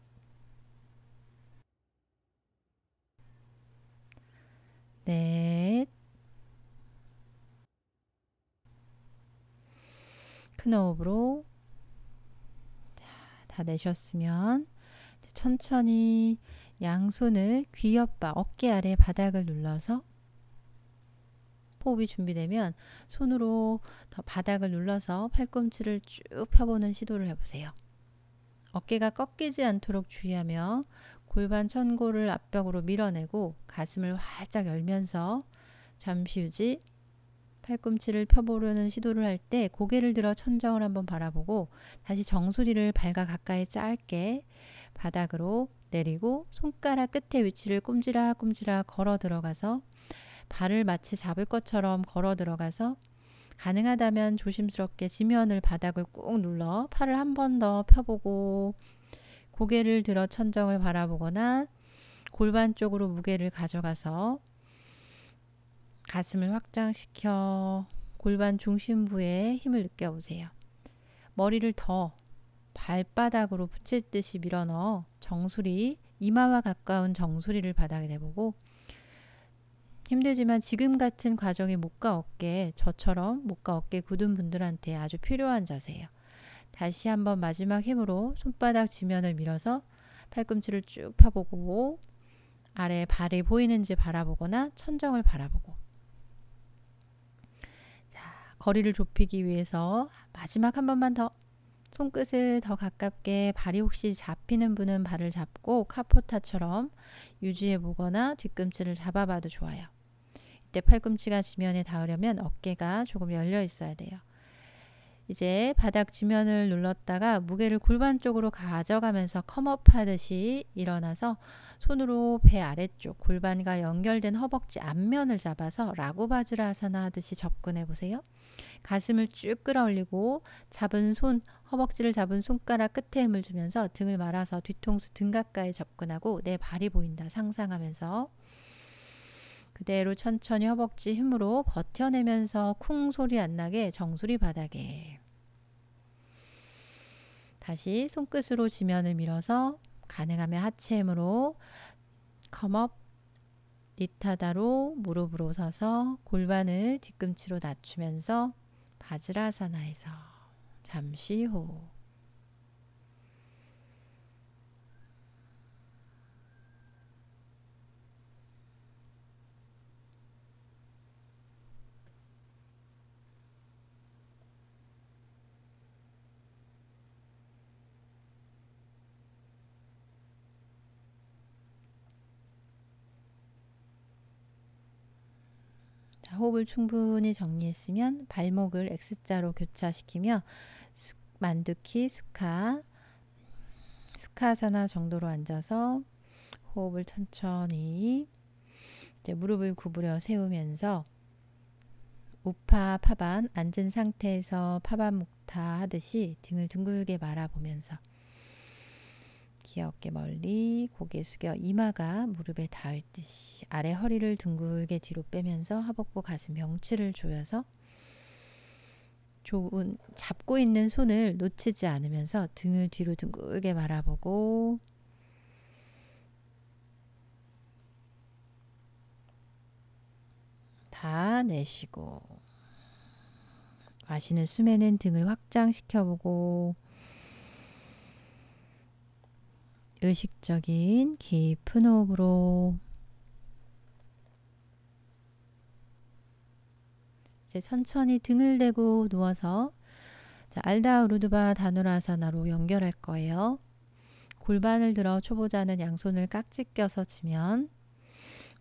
넷. 큰 호흡으로 다 내셨으면 천천히 양손을 귀 옆바, 어깨 아래 바닥을 눌러서, 호흡이 준비되면 손으로 더 바닥을 눌러서 팔꿈치를 쭉 펴보는 시도를 해보세요. 어깨가 꺾이지 않도록 주의하며 골반 천골을 앞벽으로 밀어내고 가슴을 활짝 열면서 잠시 유지. 팔꿈치를 펴보려는 시도를 할 때 고개를 들어 천정을 한번 바라보고 다시 정수리를 발과 가까이 짧게 바닥으로 내리고 손가락 끝에 위치를 꼼지락꼼지락 걸어 들어가서 발을 마치 잡을 것처럼 걸어 들어가서 가능하다면 조심스럽게 지면을, 바닥을 꾹 눌러 팔을 한 번 더 펴보고 고개를 들어 천정을 바라보거나 골반 쪽으로 무게를 가져가서 가슴을 확장시켜 골반 중심부에 힘을 느껴보세요. 머리를 더 발바닥으로 붙일 듯이 밀어넣어 정수리, 이마와 가까운 정수리를 바닥에 내보고 힘들지만 지금 같은 과정이 목과 어깨, 저처럼 목과 어깨 굳은 분들한테 아주 필요한 자세예요. 다시 한번 마지막 힘으로 손바닥 지면을 밀어서 팔꿈치를 쭉 펴보고 아래 발이 보이는지 바라보거나 천정을 바라보고, 자, 거리를 좁히기 위해서 마지막 한 번만 더 손끝을 더 가깝게, 발이 혹시 잡히는 분은 발을 잡고 카포타처럼 유지해 보거나 뒤꿈치를 잡아봐도 좋아요. 이때 팔꿈치가 지면에 닿으려면 어깨가 조금 열려 있어야 돼요. 이제 바닥 지면을 눌렀다가 무게를 골반 쪽으로 가져가면서 컴업 하듯이 일어나서 손으로 배 아래쪽 골반과 연결된 허벅지 앞면을 잡아서 라구바즈라아사나 하듯이 접근해 보세요. 가슴을 쭉 끌어올리고 잡은 손, 허벅지를 잡은 손가락 끝에 힘을 주면서 등을 말아서 뒤통수 등 가까이 접근하고 내 발이 보인다 상상하면서 그대로 천천히 허벅지 힘으로 버텨내면서 쿵 소리 안 나게 정수리 바닥에. 다시 손끝으로 지면을 밀어서 가능하면 하체 힘으로 컴업, 니타다로 무릎으로 서서 골반을 뒤꿈치로 낮추면서 바즈라사나에서 잠시 호흡. 자, 호흡을 충분히 정리했으면 발목을 X자로 교차시키며 만두키 수카사나 정도로 앉아서 호흡을 천천히 이제 무릎을 구부려 세우면서 우파 파반 앉은 상태에서 파반 묵타 하듯이 등을 둥글게 말아보면서 귀엽게 멀리 고개 숙여 이마가 무릎에 닿을 듯이 아래 허리를 둥글게 뒤로 빼면서 하복부 가슴 명치를 조여서 좋은 잡고 있는 손을 놓치지 않으면서 등을 뒤로 둥글게 말아보고 다 내쉬고 마시는 숨에는 등을 확장시켜보고 의식적인 깊은 호흡으로 이제 천천히 등을 대고 누워서 자, 알다 우르드바 다누라사나로 연결할 거예요. 골반을 들어 초보자는 양손을 깍지 껴서 치면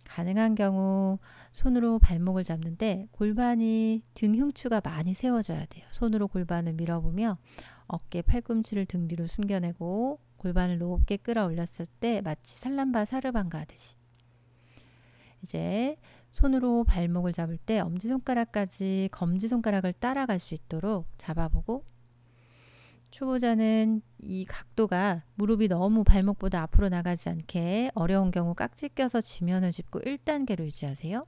가능한 경우 손으로 발목을 잡는데 골반이 등 흉추가 많이 세워져야 돼요. 손으로 골반을 밀어보며 어깨 팔꿈치를 등 뒤로 숨겨내고 골반을 높게 끌어올렸을 때 마치 살람바 사르반가 하듯이 이제 손으로 발목을 잡을 때 엄지손가락까지 검지손가락을 따라갈 수 있도록 잡아보고 초보자는 이 각도가 무릎이 너무 발목보다 앞으로 나가지 않게 어려운 경우 깍지 껴서 지면을 짚고 1단계로 유지하세요.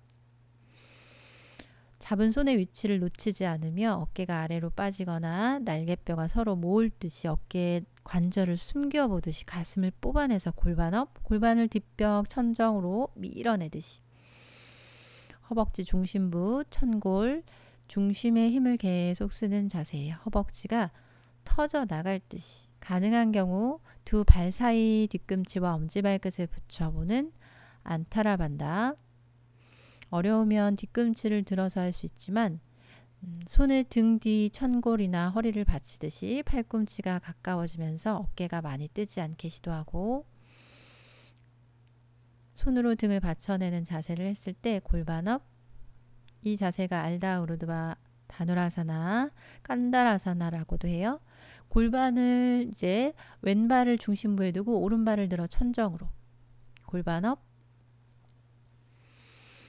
잡은 손의 위치를 놓치지 않으며 어깨가 아래로 빠지거나 날개뼈가 서로 모을 듯이 어깨에 관절을 숨겨보듯이 가슴을 뽑아내서 골반업, 골반을 뒷벽 천정으로 밀어내듯이 허벅지 중심부, 천골, 중심의 힘을 계속 쓰는 자세예요. 허벅지가 터져 나갈 듯이 가능한 경우 두 발 사이 뒤꿈치와 엄지발끝을 붙여보는 안타라반다. 어려우면 뒤꿈치를 들어서 할 수 있지만 손을 등 뒤 천골이나 허리를 받치듯이 팔꿈치가 가까워지면서 어깨가 많이 뜨지 않게 시도하고 손으로 등을 받쳐내는 자세를 했을 때 골반업, 이 자세가 알다 우르드바 다누라사나 깐다라사나라고도 해요. 골반을 이제 왼발을 중심부에 두고 오른발을 들어 천정으로 골반업,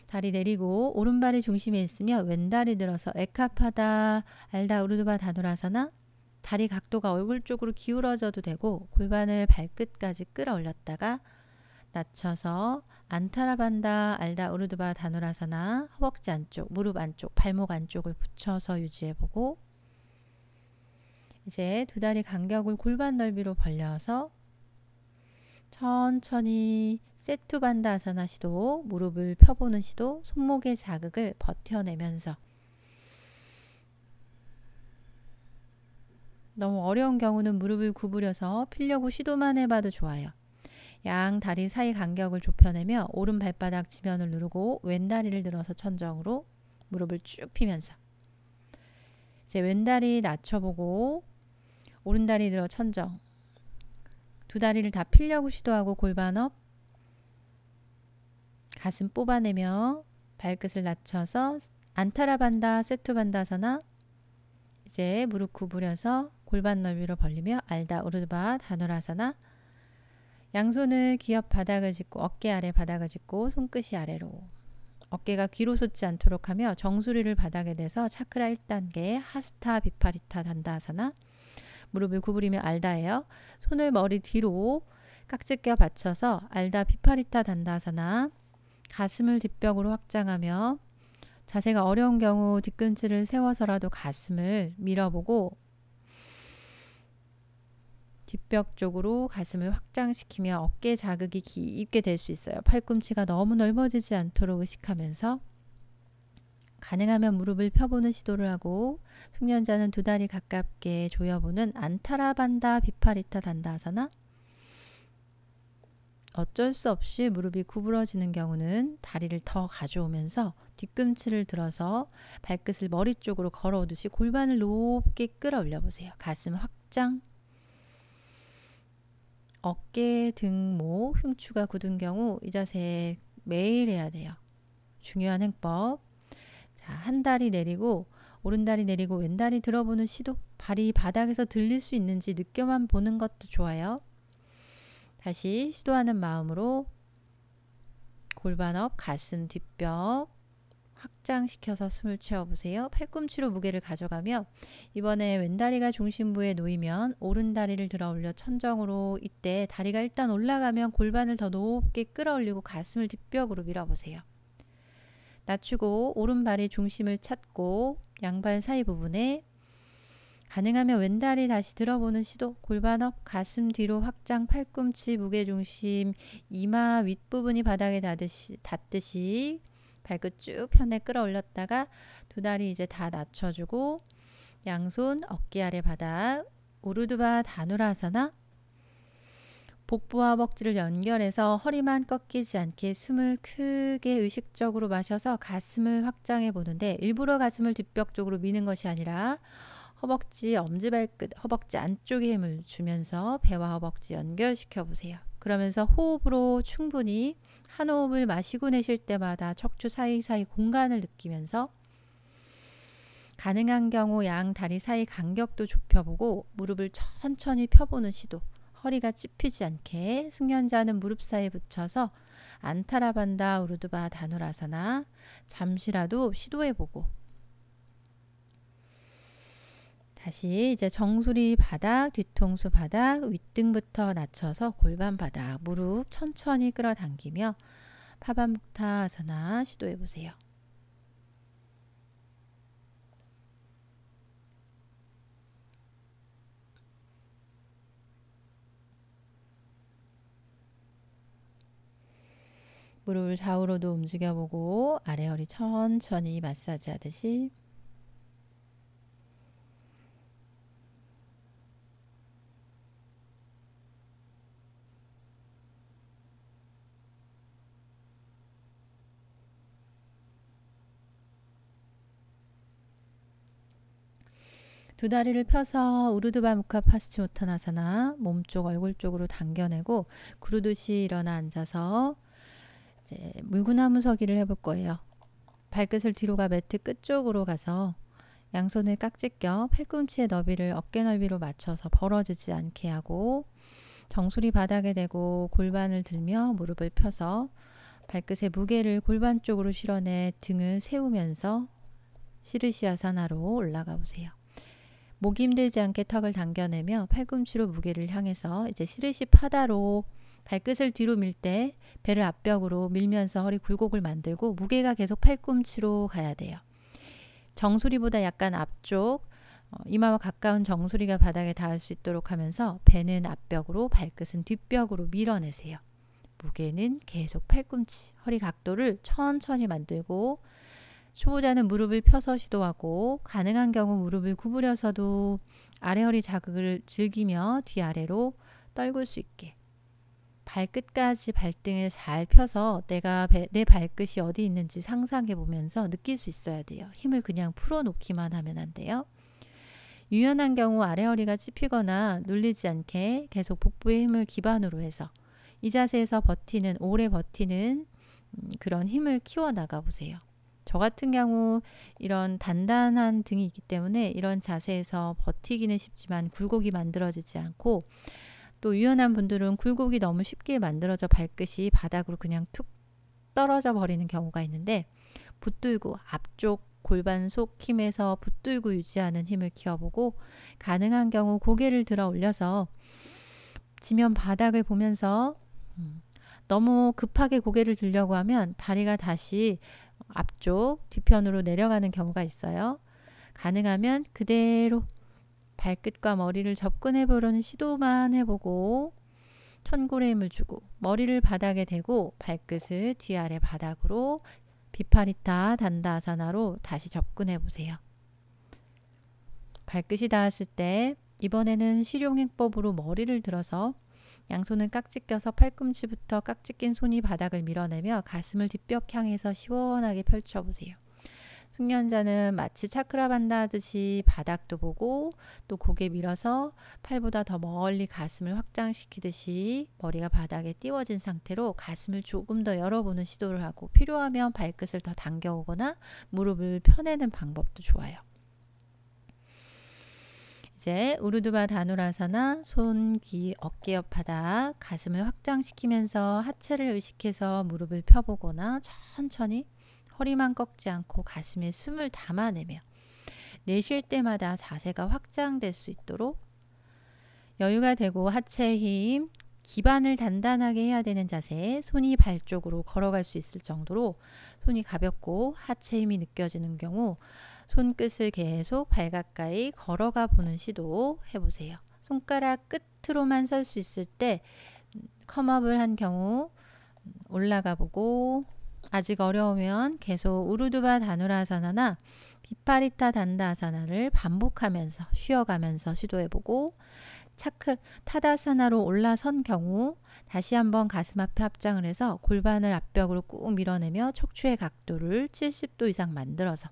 다리 내리고 오른발이 중심에 있으며 왼다리 들어서 에카파다 알다 우르드바 다누라사나 다리 각도가 얼굴 쪽으로 기울어져도 되고 골반을 발끝까지 끌어올렸다가 낮춰서 안타라반다 알다 우르드바 다누라사나 허벅지 안쪽, 무릎 안쪽, 발목 안쪽을 붙여서 유지해보고 이제 두 다리 간격을 골반 넓이로 벌려서 천천히 세투 반다아사나 시도, 무릎을 펴보는 시도, 손목의 자극을 버텨내면서. 너무 어려운 경우는 무릎을 구부려서 피려고 시도만 해봐도 좋아요. 양 다리 사이 간격을 좁혀내며 오른 발바닥 지면을 누르고 왼다리를 들어서 천정으로 무릎을 쭉 피면서 이제 왼다리 낮춰보고 오른다리 들어 천정, 두 다리를 다 피려고 시도하고 골반 업, 가슴 뽑아내며 발끝을 낮춰서 안타라반다 세투 반다아사나. 이제 무릎 구부려서 골반 넓이로 벌리며 알다 우르드바 다누라사나. 양손을 기업 바닥을 짚고 어깨 아래 바닥을 짚고 손끝이 아래로. 어깨가 귀로 솟지 않도록 하며 정수리를 바닥에 대서 차크라 1단계 하스타 비파리타 단다아사나. 무릎을 구부리며 알다예요. 손을 머리 뒤로 깍지껴 받쳐서 알다 비파리타 단다아사나. 가슴을 뒷벽으로 확장하며 자세가 어려운 경우 뒤꿈치를 세워서라도 가슴을 밀어보고 뒷벽 쪽으로 가슴을 확장시키며 어깨 자극이 깊게 될 수 있어요. 팔꿈치가 너무 넓어지지 않도록 의식하면서 가능하면 무릎을 펴보는 시도를 하고 숙련자는 두 다리 가깝게 조여보는 안타라반다 비파리타 단다아사나. 어쩔 수 없이 무릎이 구부러지는 경우는 다리를 더 가져오면서 뒤꿈치를 들어서 발끝을 머리 쪽으로 걸어오듯이 골반을 높게 끌어올려 보세요. 가슴 확장. 어깨, 등, 목, 흉추가 굳은 경우 이 자세 매일 해야 돼요. 중요한 행법. 자, 한 다리 내리고 오른다리 내리고 왼다리 들어보는 시도. 발이 바닥에서 들릴 수 있는지 느껴만 보는 것도 좋아요. 다시 시도하는 마음으로 골반 업, 가슴 뒷벽 확장시켜서 숨을 채워보세요. 팔꿈치로 무게를 가져가며 이번에 왼다리가 중심부에 놓이면 오른다리를 들어 올려 천정으로. 이때 다리가 일단 올라가면 골반을 더 높게 끌어올리고 가슴을 뒷벽으로 밀어보세요. 낮추고 오른발이 중심을 찾고 양발 사이 부분에 가능하면 왼다리 다시 들어보는 시도. 골반 업, 가슴 뒤로 확장, 팔꿈치 무게중심 이마 윗부분이 바닥에 닿듯이 발끝 쭉 편에 끌어올렸다가 두 다리 이제 다 낮춰주고 양손 어깨 아래 바닥 우르드바 다누라사나. 복부와 허벅지를 연결해서 허리만 꺾이지 않게 숨을 크게 의식적으로 마셔서 가슴을 확장해 보는데 일부러 가슴을 뒷벽 쪽으로 미는 것이 아니라 허벅지, 엄지발끝, 허벅지 안쪽에 힘을 주면서 배와 허벅지 연결시켜 보세요. 그러면서 호흡으로 충분히 한 호흡을 마시고 내쉴 때마다 척추 사이사이 공간을 느끼면서 가능한 경우 양 다리 사이 간격도 좁혀보고 무릎을 천천히 펴보는 시도. 허리가 찝히지 않게 숙련자는 무릎 사이에 붙여서 안타라반다 우르드바 다누라사나 잠시라도 시도해보고 다시 이제 정수리 바닥, 뒤통수 바닥, 윗등부터 낮춰서 골반 바닥, 무릎 천천히 끌어당기며 파반묵타아사나 시도해보세요. 무릎을 좌우로도 움직여보고 아래 허리 천천히 마사지 하듯이 두 다리를 펴서 우르드바 무카 파스치모타나사나 몸쪽 얼굴 쪽으로 당겨내고 구르듯이 일어나 앉아서 이제 물구나무 서기를 해볼 거예요. 발끝을 뒤로가 매트 끝쪽으로 가서 양손을 깍지 껴 팔꿈치의 너비를 어깨 넓이로 맞춰서 벌어지지 않게 하고 정수리 바닥에 대고 골반을 들며 무릎을 펴서 발끝의 무게를 골반 쪽으로 실어내 등을 세우면서 시르시아사나로 올라가 보세요. 목이 힘들지 않게 턱을 당겨내며 팔꿈치로 무게를 향해서 이제 시르시 파다로 발끝을 뒤로 밀 때 배를 앞벽으로 밀면서 허리 굴곡을 만들고 무게가 계속 팔꿈치로 가야 돼요. 정수리보다 약간 앞쪽 이마와 가까운 정수리가 바닥에 닿을 수 있도록 하면서 배는 앞벽으로 발끝은 뒷벽으로 밀어내세요. 무게는 계속 팔꿈치, 허리 각도를 천천히 만들고 초보자는 무릎을 펴서 시도하고 가능한 경우 무릎을 구부려서도 아래 허리 자극을 즐기며 뒤아래로 떨굴 수 있게 발끝까지 발등을 잘 펴서 내 발끝이 어디 있는지 상상해 보면서 느낄 수 있어야 돼요. 힘을 그냥 풀어놓기만 하면 안 돼요. 유연한 경우 아래 허리가 찝히거나 눌리지 않게 계속 복부의 힘을 기반으로 해서 이 자세에서 오래 버티는 그런 힘을 키워나가 보세요. 저 같은 경우 이런 단단한 등이 있기 때문에 이런 자세에서 버티기는 쉽지만 굴곡이 만들어지지 않고, 또 유연한 분들은 굴곡이 너무 쉽게 만들어져 발끝이 바닥으로 그냥 툭 떨어져 버리는 경우가 있는데, 붙들고 앞쪽 골반 속 힘에서 붙들고 유지하는 힘을 키워보고, 가능한 경우 고개를 들어 올려서 지면 바닥을 보면서 너무 급하게 고개를 들려고 하면 다리가 다시 앞쪽 뒤편으로 내려가는 경우가 있어요. 가능하면 그대로 발끝과 머리를 접근해 보려는 시도만 해보고 천골에 힘을 주고 머리를 바닥에 대고 발끝을 뒤아래 바닥으로 비파리타 단다아사나로 다시 접근해 보세요. 발끝이 닿았을 때 이번에는 실용행법으로 머리를 들어서 양손은 깍지 껴서 팔꿈치부터 깍지 낀 손이 바닥을 밀어내며 가슴을 뒷벽 향해서 시원하게 펼쳐보세요. 숙련자는 마치 차크라 반다 하듯이 바닥도 보고 또 고개 밀어서 팔보다 더 멀리 가슴을 확장시키듯이 머리가 바닥에 띄워진 상태로 가슴을 조금 더 열어보는 시도를 하고, 필요하면 발끝을 더 당겨오거나 무릎을 펴내는 방법도 좋아요. 이제 우르두바 다누라사나 손, 귀, 어깨 옆 바닥 가슴을 확장시키면서 하체를 의식해서 무릎을 펴보거나 천천히 허리만 꺾지 않고 가슴에 숨을 담아내며 내쉴 때마다 자세가 확장될 수 있도록 여유가 되고 하체의 힘, 기반을 단단하게 해야 되는 자세, 손이 발 쪽으로 걸어갈 수 있을 정도로 손이 가볍고 하체 힘이 느껴지는 경우 손끝을 계속 발 가까이 걸어가 보는 시도 해보세요. 손가락 끝으로만 설 수 있을 때 컴업을 한 경우 올라가 보고, 아직 어려우면 계속 우르두바 다누라아사나나 비파리타 단다아사나를 반복하면서 쉬어가면서 시도해보고, 타다사나로 올라선 경우 다시 한번 가슴 앞에 합장을 해서 골반을 앞벽으로 꾹 밀어내며 척추의 각도를 70도 이상 만들어서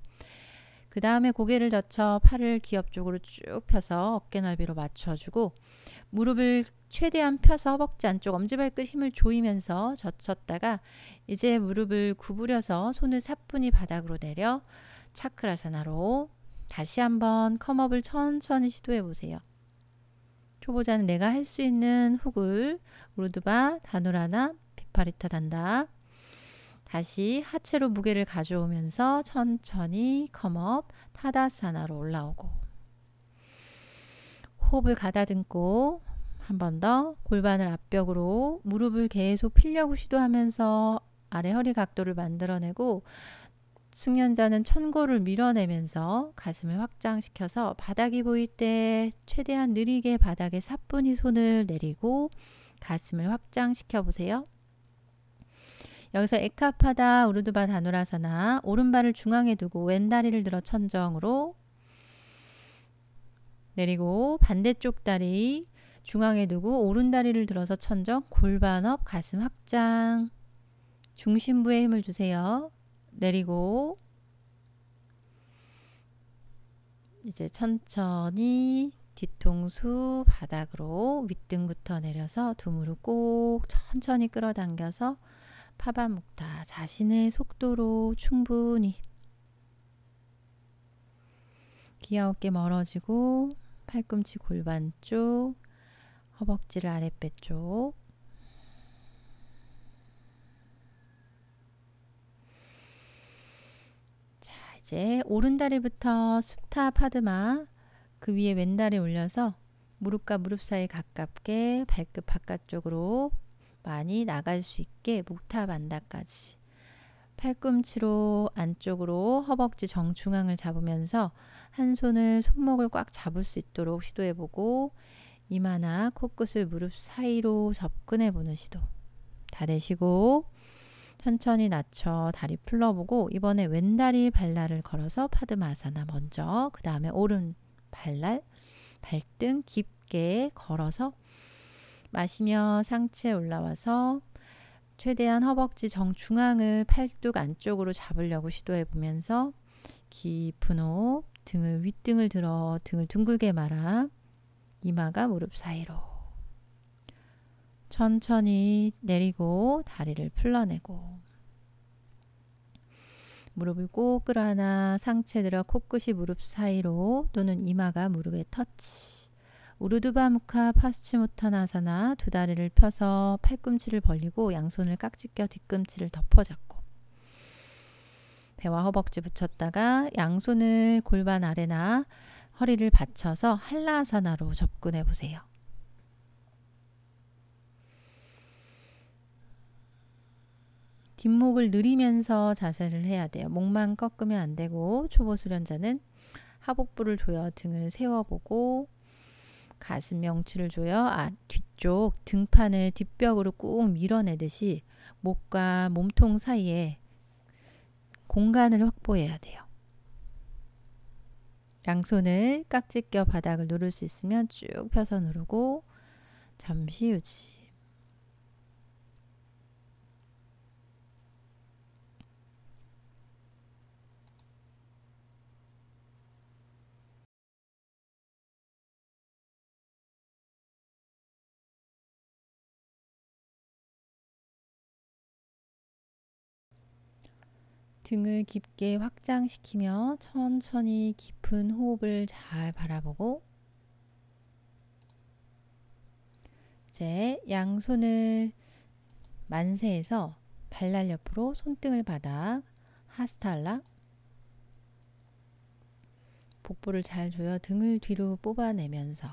그 다음에 고개를 젖혀 팔을 기업 쪽으로 쭉 펴서 어깨 넓이로 맞춰주고 무릎을 최대한 펴서 허벅지 안쪽 엄지발끝 힘을 조이면서 젖혔다가 이제 무릎을 구부려서 손을 사뿐히 바닥으로 내려 차크라사나로 다시 한번 컴업을 천천히 시도해 보세요. 초보자는 내가 할 수 있는 훅을 우르두바 다누라나 비파리타 단다, 다시 하체로 무게를 가져오면서 천천히 컴업 타다사나로 올라오고, 호흡을 가다듬고 한 번 더 골반을 앞벽으로 무릎을 계속 펴려고 시도하면서 아래 허리 각도를 만들어내고, 숙련자는 천골을 밀어내면서 가슴을 확장시켜서 바닥이 보일 때 최대한 느리게 바닥에 사뿐히 손을 내리고 가슴을 확장시켜 보세요. 여기서 에카파다 우르두바 다누라사나 오른발을 중앙에 두고 왼다리를 들어 천정으로 내리고 반대쪽 다리 중앙에 두고 오른다리를 들어서 천정, 골반업, 가슴 확장, 중심부에 힘을 주세요. 내리고 이제 천천히 뒤통수 바닥으로 윗등부터 내려서 두 무릎 꼭 천천히 끌어당겨서 파반묵타 자신의 속도로 충분히 귀엽게 멀어지고 팔꿈치 골반 쪽, 허벅지를 아랫배 쪽, 이제 오른다리부터 수타 파드마 그 위에 왼다리 올려서 무릎과 무릎 사이 가깝게 발끝 바깥쪽으로 많이 나갈 수 있게 묵타 반다까지 팔꿈치로 안쪽으로 허벅지 정중앙을 잡으면서 한 손을 손목을 꽉 잡을 수 있도록 시도해보고 이마나 코끝을 무릎 사이로 접근해보는 시도. 다 되시고 천천히 낮춰 다리 풀러보고 이번에 왼다리 발날을 걸어서 파드마사나 먼저, 그 다음에 오른 발날, 발등 깊게 걸어서 마시며 상체 올라와서 최대한 허벅지 정중앙을 팔뚝 안쪽으로 잡으려고 시도해 보면서 깊은 호흡, 등을 윗등을 들어 등을 둥글게 말아 이마가 무릎 사이로 천천히 내리고 다리를 풀러내고 무릎을 꼭 끌어안아 상체 들어 코끝이 무릎 사이로 또는 이마가 무릎에 터치. 우르두바무카 파스치모타나사나 두 다리를 펴서 팔꿈치를 벌리고 양손을 깍지 껴 뒤꿈치를 덮어잡고 배와 허벅지 붙였다가 양손을 골반 아래나 허리를 받쳐서 한라아사나로 접근해 보세요. 뒷목을 늘리면서 자세를 해야 돼요. 목만 꺾으면 안 되고 초보 수련자는 하복부를 조여 등을 세워보고 가슴 명치를 조여 뒤쪽 등판을 뒷벽으로 꾹 밀어내듯이 목과 몸통 사이에 공간을 확보해야 돼요. 양손을 깍지 껴 바닥을 누를 수 있으면 쭉 펴서 누르고 잠시 유지. 등을 깊게 확장시키며 천천히 깊은 호흡을 잘 바라보고 이제 양손을 만세해서 발날 옆으로 손등을 바닥 하스탈라 복부를 잘 조여 등을 뒤로 뽑아내면서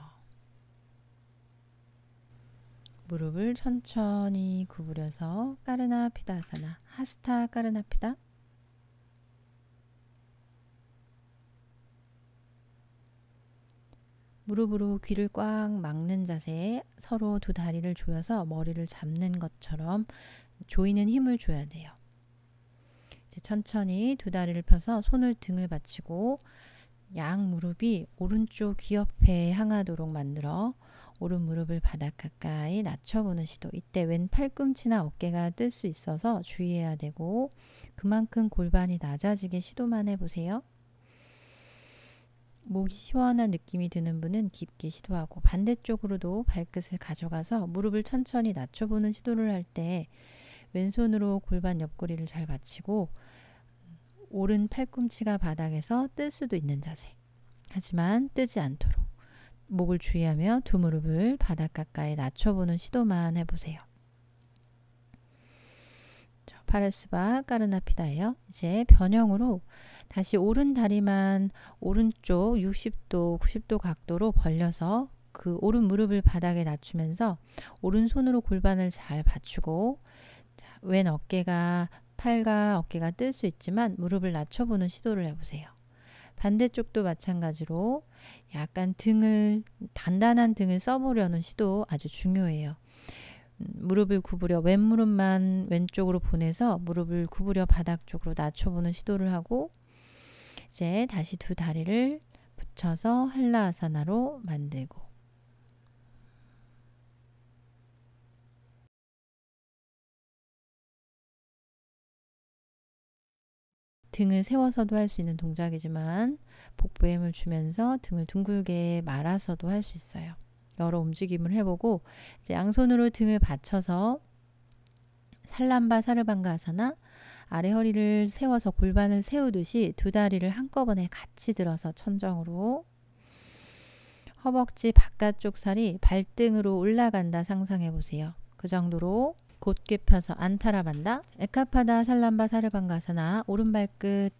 무릎을 천천히 구부려서 까르나 피다사나 하스타 까르나 피다. 무릎으로 귀를 꽉 막는 자세에 서로 두 다리를 조여서 머리를 잡는 것처럼 조이는 힘을 줘야 돼요. 이제 천천히 두 다리를 펴서 손을 등을 받치고 양 무릎이 오른쪽 귀 옆에 향하도록 만들어 오른 무릎을 바닥 가까이 낮춰보는 시도. 이때 왼 팔꿈치나 어깨가 뜰 수 있어서 주의해야 되고 그만큼 골반이 낮아지게 시도만 해보세요. 목이 시원한 느낌이 드는 분은 깊게 시도하고 반대쪽으로도 발끝을 가져가서 무릎을 천천히 낮춰보는 시도를 할 때 왼손으로 골반 옆구리를 잘 받치고 오른 팔꿈치가 바닥에서 뜰 수도 있는 자세. 하지만 뜨지 않도록 목을 주의하며 두 무릎을 바닥 가까이 낮춰보는 시도만 해보세요. 파레스바 까르나피다예요. 이제 변형으로 다시 오른 다리만 오른쪽 60도, 90도 각도로 벌려서 그 오른 무릎을 바닥에 낮추면서 오른손으로 골반을 잘 받치고 왼 어깨가 팔과 어깨가 뜰 수 있지만 무릎을 낮춰보는 시도를 해보세요. 반대쪽도 마찬가지로 약간 단단한 등을 써보려는 시도 아주 중요해요. 무릎을 구부려 왼무릎만 왼쪽으로 보내서 무릎을 구부려 바닥 쪽으로 낮춰보는 시도를 하고 이제 다시 두 다리를 붙여서 한라아사나로 만들고 등을 세워서도 할 수 있는 동작이지만 복부에 힘을 주면서 등을 둥글게 말아서도 할 수 있어요. 여러 움직임을 해보고 이제 양손으로 등을 받쳐서 살람바 사르방가 아사나 아래 허리를 세워서 골반을 세우듯이 두 다리를 한꺼번에 같이 들어서 천정으로 허벅지 바깥쪽 살이 발등으로 올라간다 상상해 보세요. 그 정도로 곧게 펴서 안타라반다 에카파다 살람바 사르방가 아사나 오른발끝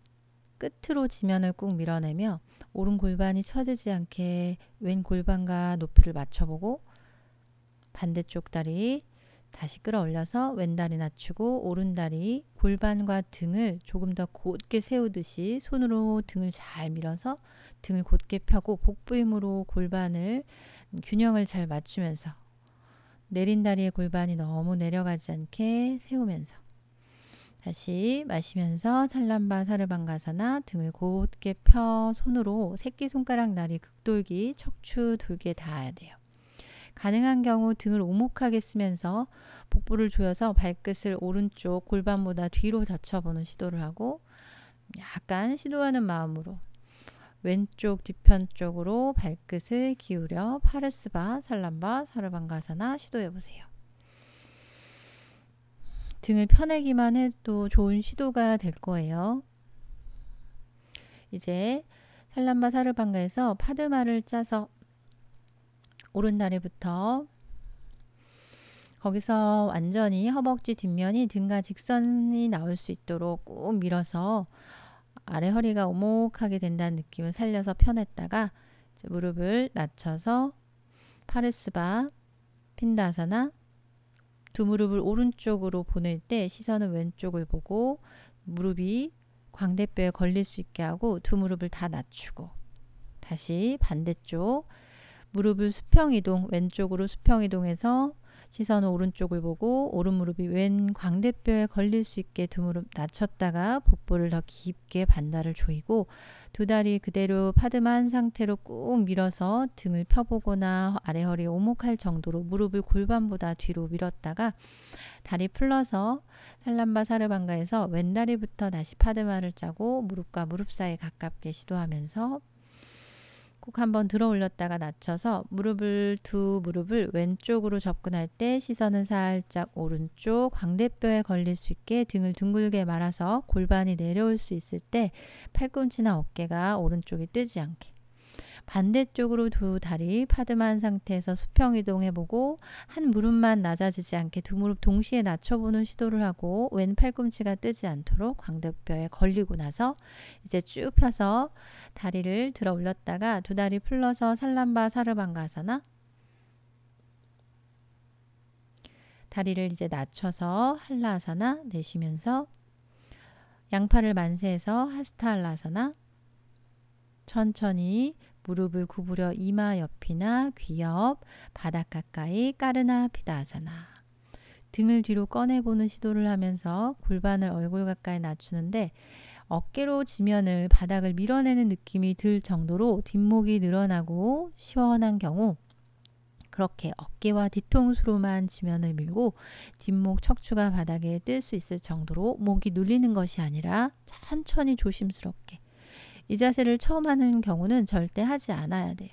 끝으로 지면을 꾹 밀어내며 오른 골반이 처지지 않게 왼 골반과 높이를 맞춰보고 반대쪽 다리 다시 끌어올려서 왼다리 낮추고 오른다리 골반과 등을 조금 더 곧게 세우듯이 손으로 등을 잘 밀어서 등을 곧게 펴고 복부 힘으로 골반을 균형을 잘 맞추면서 내린 다리의 골반이 너무 내려가지 않게 세우면서 다시 마시면서 살람바 사르방가사나 등을 곧게 펴 손으로 새끼손가락 나리 극돌기 척추 돌기에 닿아야 돼요. 가능한 경우 등을 오목하게 쓰면서 복부를 조여서 발끝을 오른쪽 골반보다 뒤로 젖혀보는 시도를 하고 약간 시도하는 마음으로 왼쪽 뒤편 쪽으로 발끝을 기울여 파르스바, 살람바, 사르방가사나 시도해보세요. 등을 펴내기만 해도 좋은 시도가 될 거예요. 이제 살람바 사르방가에서 파드마를 짜서 오른다리부터 거기서 완전히 허벅지 뒷면이 등과 직선이 나올 수 있도록 꾹 밀어서 아래 허리가 오목하게 된다는 느낌을 살려서 펴냈다가 무릎을 낮춰서 파르스바, 핀다사나 두 무릎을 오른쪽으로 보낼 때 시선은 왼쪽을 보고 무릎이 광대뼈에 걸릴 수 있게 하고 두 무릎을 다 낮추고 다시 반대쪽 무릎을 수평이동, 왼쪽으로 수평이동해서 시선은 오른쪽을 보고 오른 무릎이 왼 광대뼈에 걸릴 수 있게 두 무릎 낮췄다가 복부를 더 깊게 반달을 조이고 두 다리 그대로 파드만 상태로 꾹 밀어서 등을 펴보거나 아래 허리 오목할 정도로 무릎을 골반보다 뒤로 밀었다가 다리 풀러서 살람바 사르방가에서 왼다리부터 다시 파드마를 짜고 무릎과 무릎 사이 가깝게 시도하면서 꼭 한번 들어 올렸다가 낮춰서 두 무릎을 왼쪽으로 접근할 때 시선은 살짝 오른쪽 광대뼈에 걸릴 수 있게 등을 둥글게 말아서 골반이 내려올 수 있을 때 팔꿈치나 어깨가 오른쪽이 뜨지 않게 반대쪽으로 두 다리 파드만 상태에서 수평 이동해보고 한 무릎만 낮아지지 않게 두 무릎 동시에 낮춰보는 시도를 하고 왼 팔꿈치가 뜨지 않도록 광대뼈에 걸리고 나서 이제 쭉 펴서 다리를 들어 올렸다가 두 다리 풀러서 살람바 사르방가사나 다리를 이제 낮춰서 할라아사나 내쉬면서 양팔을 만세해서 하스타할라사나 천천히 무릎을 구부려 이마 옆이나 귀 옆, 바닥 가까이 까르나 피다아사나 등을 뒤로 꺼내보는 시도를 하면서 골반을 얼굴 가까이 낮추는데 어깨로 지면을 바닥을 밀어내는 느낌이 들 정도로 뒷목이 늘어나고 시원한 경우 그렇게 어깨와 뒤통수로만 지면을 밀고 뒷목 척추가 바닥에 뜰 수 있을 정도로 목이 눌리는 것이 아니라 천천히 조심스럽게 이 자세를 처음 하는 경우는 절대 하지 않아야 돼요.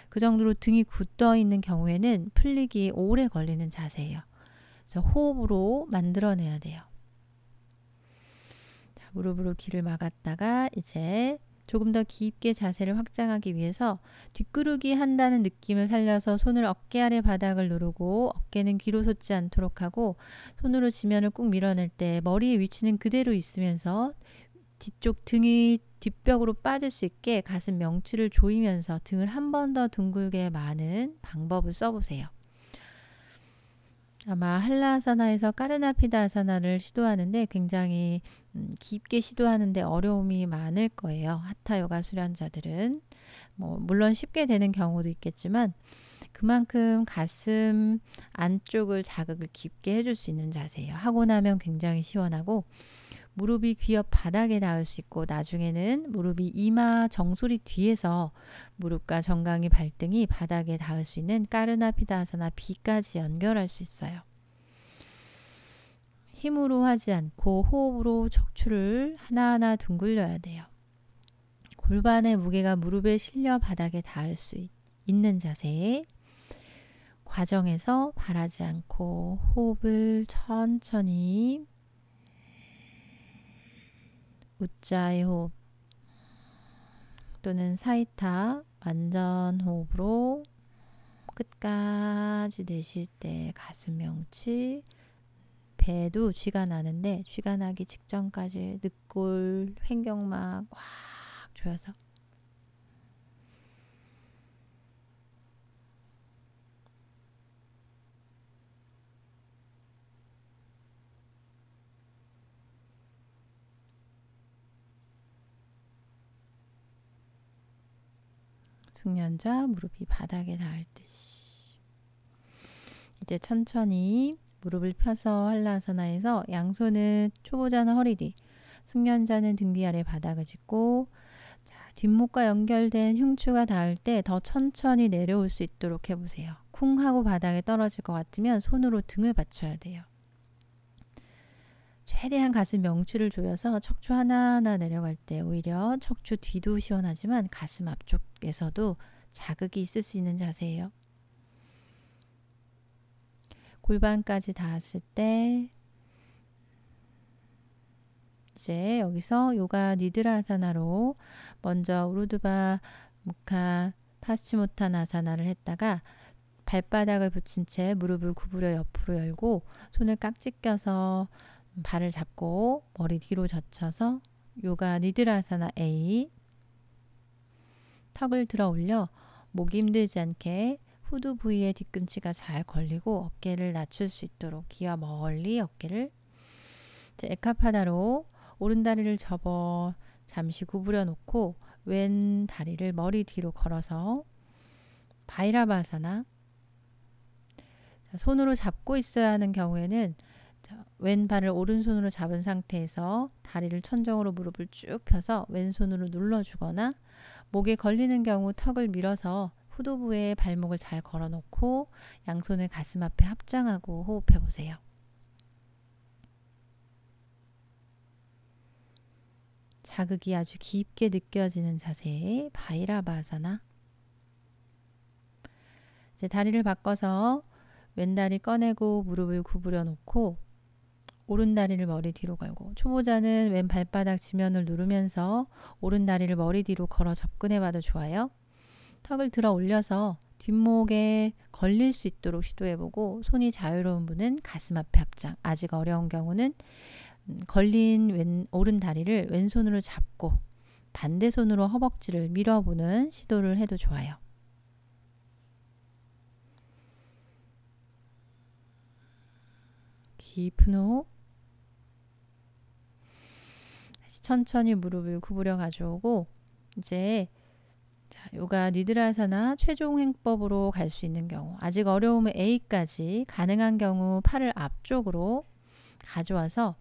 그 정도로 등이 굳어 있는 경우에는 풀리기에 오래 걸리는 자세예요. 그래서 호흡으로 만들어내야 돼요. 자, 무릎으로 귀를 막았다가 이제 조금 더 깊게 자세를 확장하기 위해서 뒷구르기 한다는 느낌을 살려서 손을 어깨 아래 바닥을 누르고 어깨는 귀로 솟지 않도록 하고 손으로 지면을 꾹 밀어낼 때 머리의 위치는 그대로 있으면서 뒤쪽 등이 뒷벽으로 빠질 수 있게 가슴 명치를 조이면서 등을 한 번 더 둥글게 마는 방법을 써보세요. 아마 할라아사나에서 까르나피다 아사나를 시도하는데 굉장히 깊게 시도하는데 어려움이 많을 거예요. 하타요가 수련자들은 물론 쉽게 되는 경우도 있겠지만 그만큼 가슴 안쪽을 자극을 깊게 해줄 수 있는 자세예요. 하고 나면 굉장히 시원하고 무릎이 귀 옆 바닥에 닿을 수 있고 나중에는 무릎이 이마 정수리 뒤에서 무릎과 정강이 발등이 바닥에 닿을 수 있는 까르나피다아사나 B까지 연결할 수 있어요. 힘으로 하지 않고 호흡으로 척추를 하나하나 둥글려야 돼요. 골반의 무게가 무릎에 실려 바닥에 닿을 수 있는 자세 과정에서 바라지 않고 호흡을 천천히 우짜이 호흡 또는 사이타 완전 호흡으로 끝까지 내쉴 때 가슴 명치 배도 쥐가 나는데 쥐가 나기 직전까지 늑골 횡격막 꽉 조여서 숙련자 무릎이 바닥에 닿을 듯이. 이제 천천히 무릎을 펴서 한라아사나에서 양손은 초보자는 허리 뒤, 숙련자는 등 뒤 아래 바닥을 짚고, 자, 뒷목과 연결된 흉추가 닿을 때 더 천천히 내려올 수 있도록 해보세요. 쿵 하고 바닥에 떨어질 것 같으면 손으로 등을 받쳐야 돼요. 최대한 가슴 명추를 조여서 척추 하나하나 내려갈 때 오히려 척추 뒤도 시원하지만 가슴 앞쪽에서도 자극이 있을 수 있는 자세예요. 골반까지 닿았을 때 이제 여기서 요가 니드라아사나로 먼저 우르두바 무카 파스치모타나사나를 했다가 발바닥을 붙인 채 무릎을 구부려 옆으로 열고 손을 깍지 껴서 발을 잡고 머리 뒤로 젖혀서 요가 니드라아사나 A, 턱을 들어 올려 목이 힘들지 않게 후두 부위에 뒤꿈치가 잘 걸리고 어깨를 낮출 수 있도록 귀와 멀리 어깨를, 에카파다로 오른다리를 접어 잠시 구부려 놓고 왼 다리를 머리 뒤로 걸어서 바이라바아사나. 손으로 잡고 있어야 하는 경우에는 왼발을 오른손으로 잡은 상태에서 다리를 천정으로 무릎을 쭉 펴서 왼손으로 눌러주거나, 목에 걸리는 경우 턱을 밀어서 후두부에 발목을 잘 걸어놓고 양손을 가슴 앞에 합장하고 호흡해 보세요. 자극이 아주 깊게 느껴지는 자세 바이라바아사나. 이제 다리를 바꿔서 왼다리 꺼내고 무릎을 구부려 놓고 오른다리를 머리 뒤로 걸고, 초보자는 왼 발바닥 지면을 누르면서 오른다리를 머리 뒤로 걸어 접근해 봐도 좋아요. 턱을 들어 올려서 뒷목에 걸릴 수 있도록 시도해보고, 손이 자유로운 분은 가슴 앞에 합장, 아직 어려운 경우는 걸린 오른 다리를 왼손으로 잡고 반대 손으로 허벅지를 밀어보는 시도를 해도 좋아요. 깊은 호흡. 다시 천천히 무릎을 구부려 가져오고, 이제 요가 니드라아사나 최종 행법으로 갈 수 있는 경우, 아직 어려우면 A까지, 가능한 경우 팔을 앞쪽으로 가져와서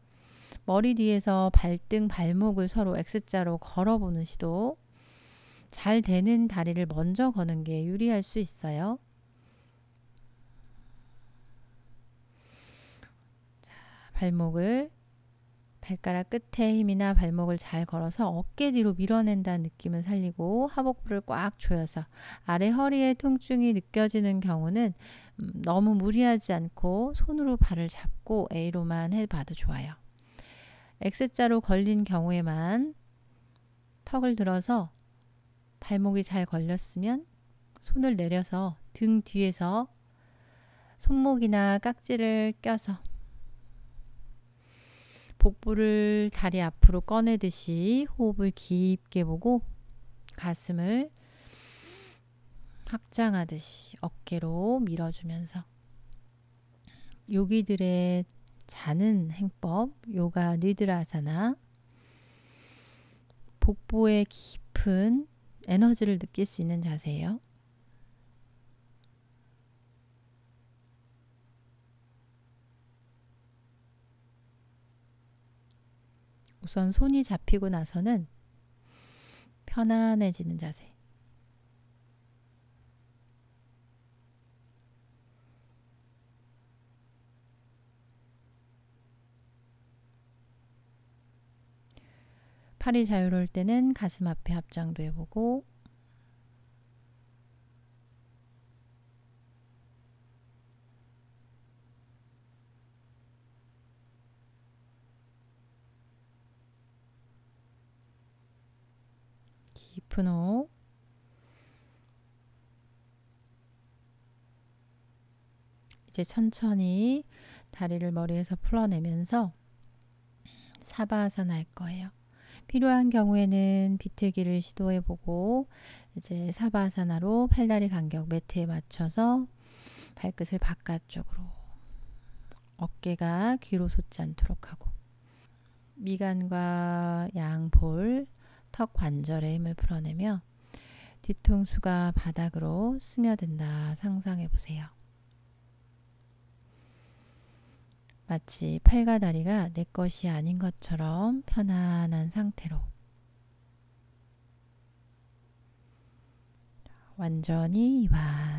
머리 뒤에서 발등 발목을 서로 X자로 걸어보는 시도. 잘 되는 다리를 먼저 거는 게 유리할 수 있어요. 자, 발목을, 발가락 끝에 힘이나 발목을 잘 걸어서 어깨 뒤로 밀어낸다는 느낌을 살리고 하복부를 꽉 조여서 아래 허리에 통증이 느껴지는 경우는 너무 무리하지 않고 손으로 발을 잡고 A로만 해봐도 좋아요. X자로 걸린 경우에만 턱을 들어서 발목이 잘 걸렸으면 손을 내려서 등 뒤에서 손목이나 깍지를 껴서 복부를 다리 앞으로 꺼내듯이 호흡을 깊게 보고 가슴을 확장하듯이 어깨로 밀어주면서 요기들의 자는 행법, 요가 니드라아사나, 복부의 깊은 에너지를 느낄 수 있는 자세예요. 우선 손이 잡히고 나서는 편안해지는 자세. 팔이 자유로울 때는 가슴 앞에 합장도 해보고, 깊은 호흡. 이제 천천히 다리를 머리에서 풀어내면서 사바아사나 할 거예요. 필요한 경우에는 비틀기를 시도해보고, 이제 사바아사나로 팔다리 간격 매트에 맞춰서 발끝을 바깥쪽으로, 어깨가 귀로 솟지 않도록 하고, 미간과 양볼, 턱 관절에 힘을 풀어내며 뒤통수가 바닥으로 스며든다 상상해 보세요. 마치 팔과 다리가 내 것이 아닌 것처럼 편안한 상태로 완전히 이완